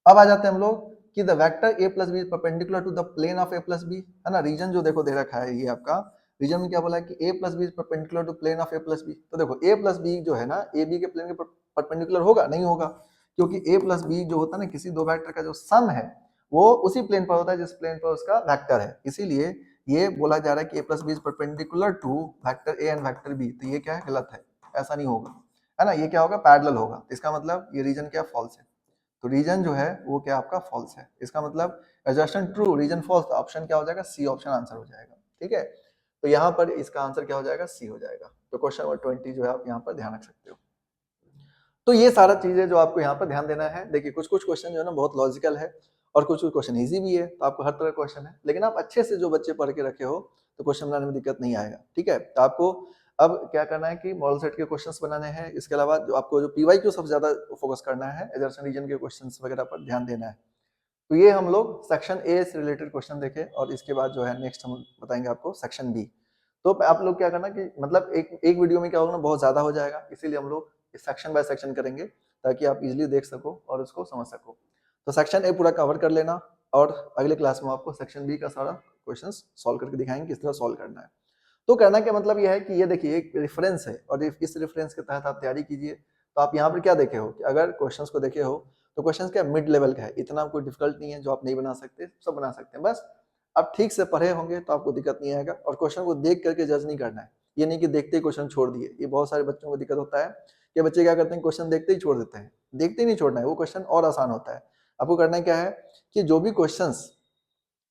S1: अब आ जाते हैं हम लोग कि the vector a plus b is perpendicular to the plane of a plus b, है ना। रीजन जो देखो दे रखा है ये आपका, रीजन में क्या बोला है कि a plus b is perpendicular to plane of a plus b. तो देखो a प्लस बी जो है ना, ए बी के प्लेन के परपेंडिकुलर होगा नहीं होगा, क्योंकि a प्लस बी जो होता है ना, किसी दो वेक्टर का जो सम है वो उसी प्लेन पर होता है जिस प्लेन पर उसका वेक्टर है। इसीलिए ये बोला जा रहा है कि a plus b is perpendicular to vector a and vector b। तो ये क्या है, गलत है, ऐसा नहीं होगा, है ना। ये क्या होगा, पैरेलल होगा। इसका मतलब ये रीजन क्या, फॉल्स है। तो रीजन जो है वो क्या आपका फॉल्स है। इसका मतलब एजर्शन ट्रू, रीजन फॉल्स, तो ऑप्शन क्या हो जाएगा, सी ऑप्शन आंसर हो जाएगा। ठीक है, तो यहाँ पर इसका आंसर क्या हो जाएगा, सी हो जाएगा। तो क्वेश्चन नंबर 20 जो है आप यहाँ पर ध्यान रख सकते हो। तो ये सारा चीजें जो आपको यहाँ पर ध्यान देना है। देखिए कुछ कुछ क्वेश्चन जो है ना बहुत लॉजिकल है, और कुछ कुछ क्वेश्चन इजी भी है, तो आपको हर तरह क्वेश्चन है, लेकिन आप अच्छे से जो बच्चे पढ़ के रखे हो तो क्वेश्चन बनाने में दिक्कत नहीं आएगा। ठीक है, तो आपको अब क्या करना है कि मॉडल सेट के क्वेश्चंस बनाने हैं। इसके अलावा जो आपको जो पीवाईक्यू सबसे ज्यादा फोकस करना है, एजर्सन रीजन के क्वेश्चंस वगैरह पर ध्यान देना है। तो ये हम लोग सेक्शन ए से रिलेटेड क्वेश्चन देखे, और इसके बाद जो है नेक्स्ट हम बताएंगे आपको सेक्शन बी। तो आप लोग क्या करना कि मतलब एक एक वीडियो में क्या होगा ना, बहुत ज्यादा हो जाएगा, इसीलिए हम लोग सेक्शन बाय सेक्शन करेंगे ताकि आप इजीली देख सको और उसको समझ सको। तो सेक्शन ए पूरा कवर कर लेना, और अगले क्लास में आपको सेक्शन बी का सारा क्वेश्चन सॉल्व करके दिखाएंगे किस तरह सॉल्व करना है। तो कहना क्या मतलब यह है कि ये देखिए एक रेफरेंस है, और इस रेफरेंस के तहत आप तैयारी कीजिए। तो आप यहाँ पर क्या देखे हो कि अगर क्वेश्चंस को देखे हो तो क्वेश्चंस क्या मिड लेवल का है, इतना कोई डिफिकल्ट नहीं है जो आप नहीं बना सकते, सब बना सकते हैं। बस आप ठीक से पढ़े होंगे तो आपको दिक्कत नहीं आएगा, और क्वेश्चन को देख करके जज नहीं करना है। ये नहीं कि देखते ही क्वेश्चन छोड़ दिए, ये बहुत सारे बच्चों को दिक्कत होता है कि बच्चे क्या करते हैं, क्वेश्चन देखते ही छोड़ देते हैं। देखते ही नहीं छोड़ना है, वो क्वेश्चन और आसान होता है। आपको करना क्या है कि जो भी क्वेश्चन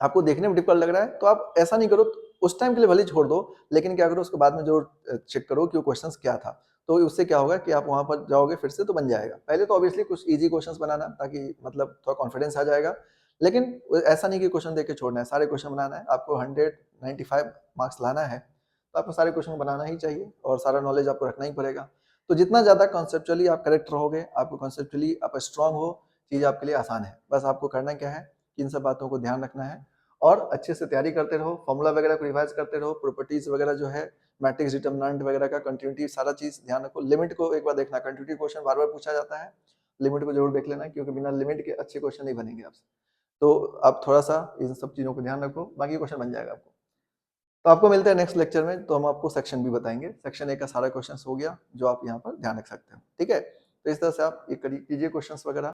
S1: आपको देखने में डिफिकल्ट लग रहा है तो आप ऐसा नहीं करो, उस टाइम के लिए भले छोड़ दो, लेकिन क्या करो उसके बाद में जरूर चेक करो कि वो क्वेश्चंस क्या था। तो उससे क्या होगा कि आप वहां पर जाओगे फिर से तो बन जाएगा। पहले तो ऑब्वियसली कुछ इजी क्वेश्चंस बनाना, ताकि मतलब थोड़ा कॉन्फिडेंस आ जाएगा, लेकिन ऐसा नहीं कि क्वेश्चन देख के छोड़ना है, सारे क्वेश्चन बनाना है। आपको 195 मार्क्स लाना है तो आपको सारे क्वेश्चन बनाना ही चाहिए, और सारा नॉलेज आपको रखना ही पड़ेगा। तो जितना ज्यादा कॉन्सेप्चुअली आप करेक्ट रहोगे, आपको कॉन्सेप्चुअली आप स्ट्रांग हो, चीज आपके लिए आसान है। बस आपको करना क्या है कि इन सब बातों को ध्यान रखना है, और अच्छे से तैयारी करते रहो, फॉर्मूला वगैरह को रिवाइज करते रहो, प्रॉपर्टीज वगैरह जो है, मैट्रिक्स डिटरमिनेंट वगैरह का, कंटिन्यूटी, सारा चीज ध्यान रखो। लिमिट को एक बार देखना, कंटिन्यूटी क्वेश्चन बार बार पूछा जाता है, लिमिट को जरूर देख लेना, क्योंकि बिना लिमिट के अच्छे क्वेश्चन नहीं बनेंगे आपसे। तो आप थोड़ा सा इन सब चीजों को ध्यान रखो, बाकी क्वेश्चन बन जाएगा आपको। तो आपको मिलते हैं नेक्स्ट लेक्चर में, तो हम आपको सेक्शन बी बताएंगे। सेक्शन ए का सारा क्वेश्चन हो गया जो आप यहाँ पर ध्यान रख सकते हो। ठीक है, तो इस तरह से आप ये कीजिए क्वेश्चन वगैरह।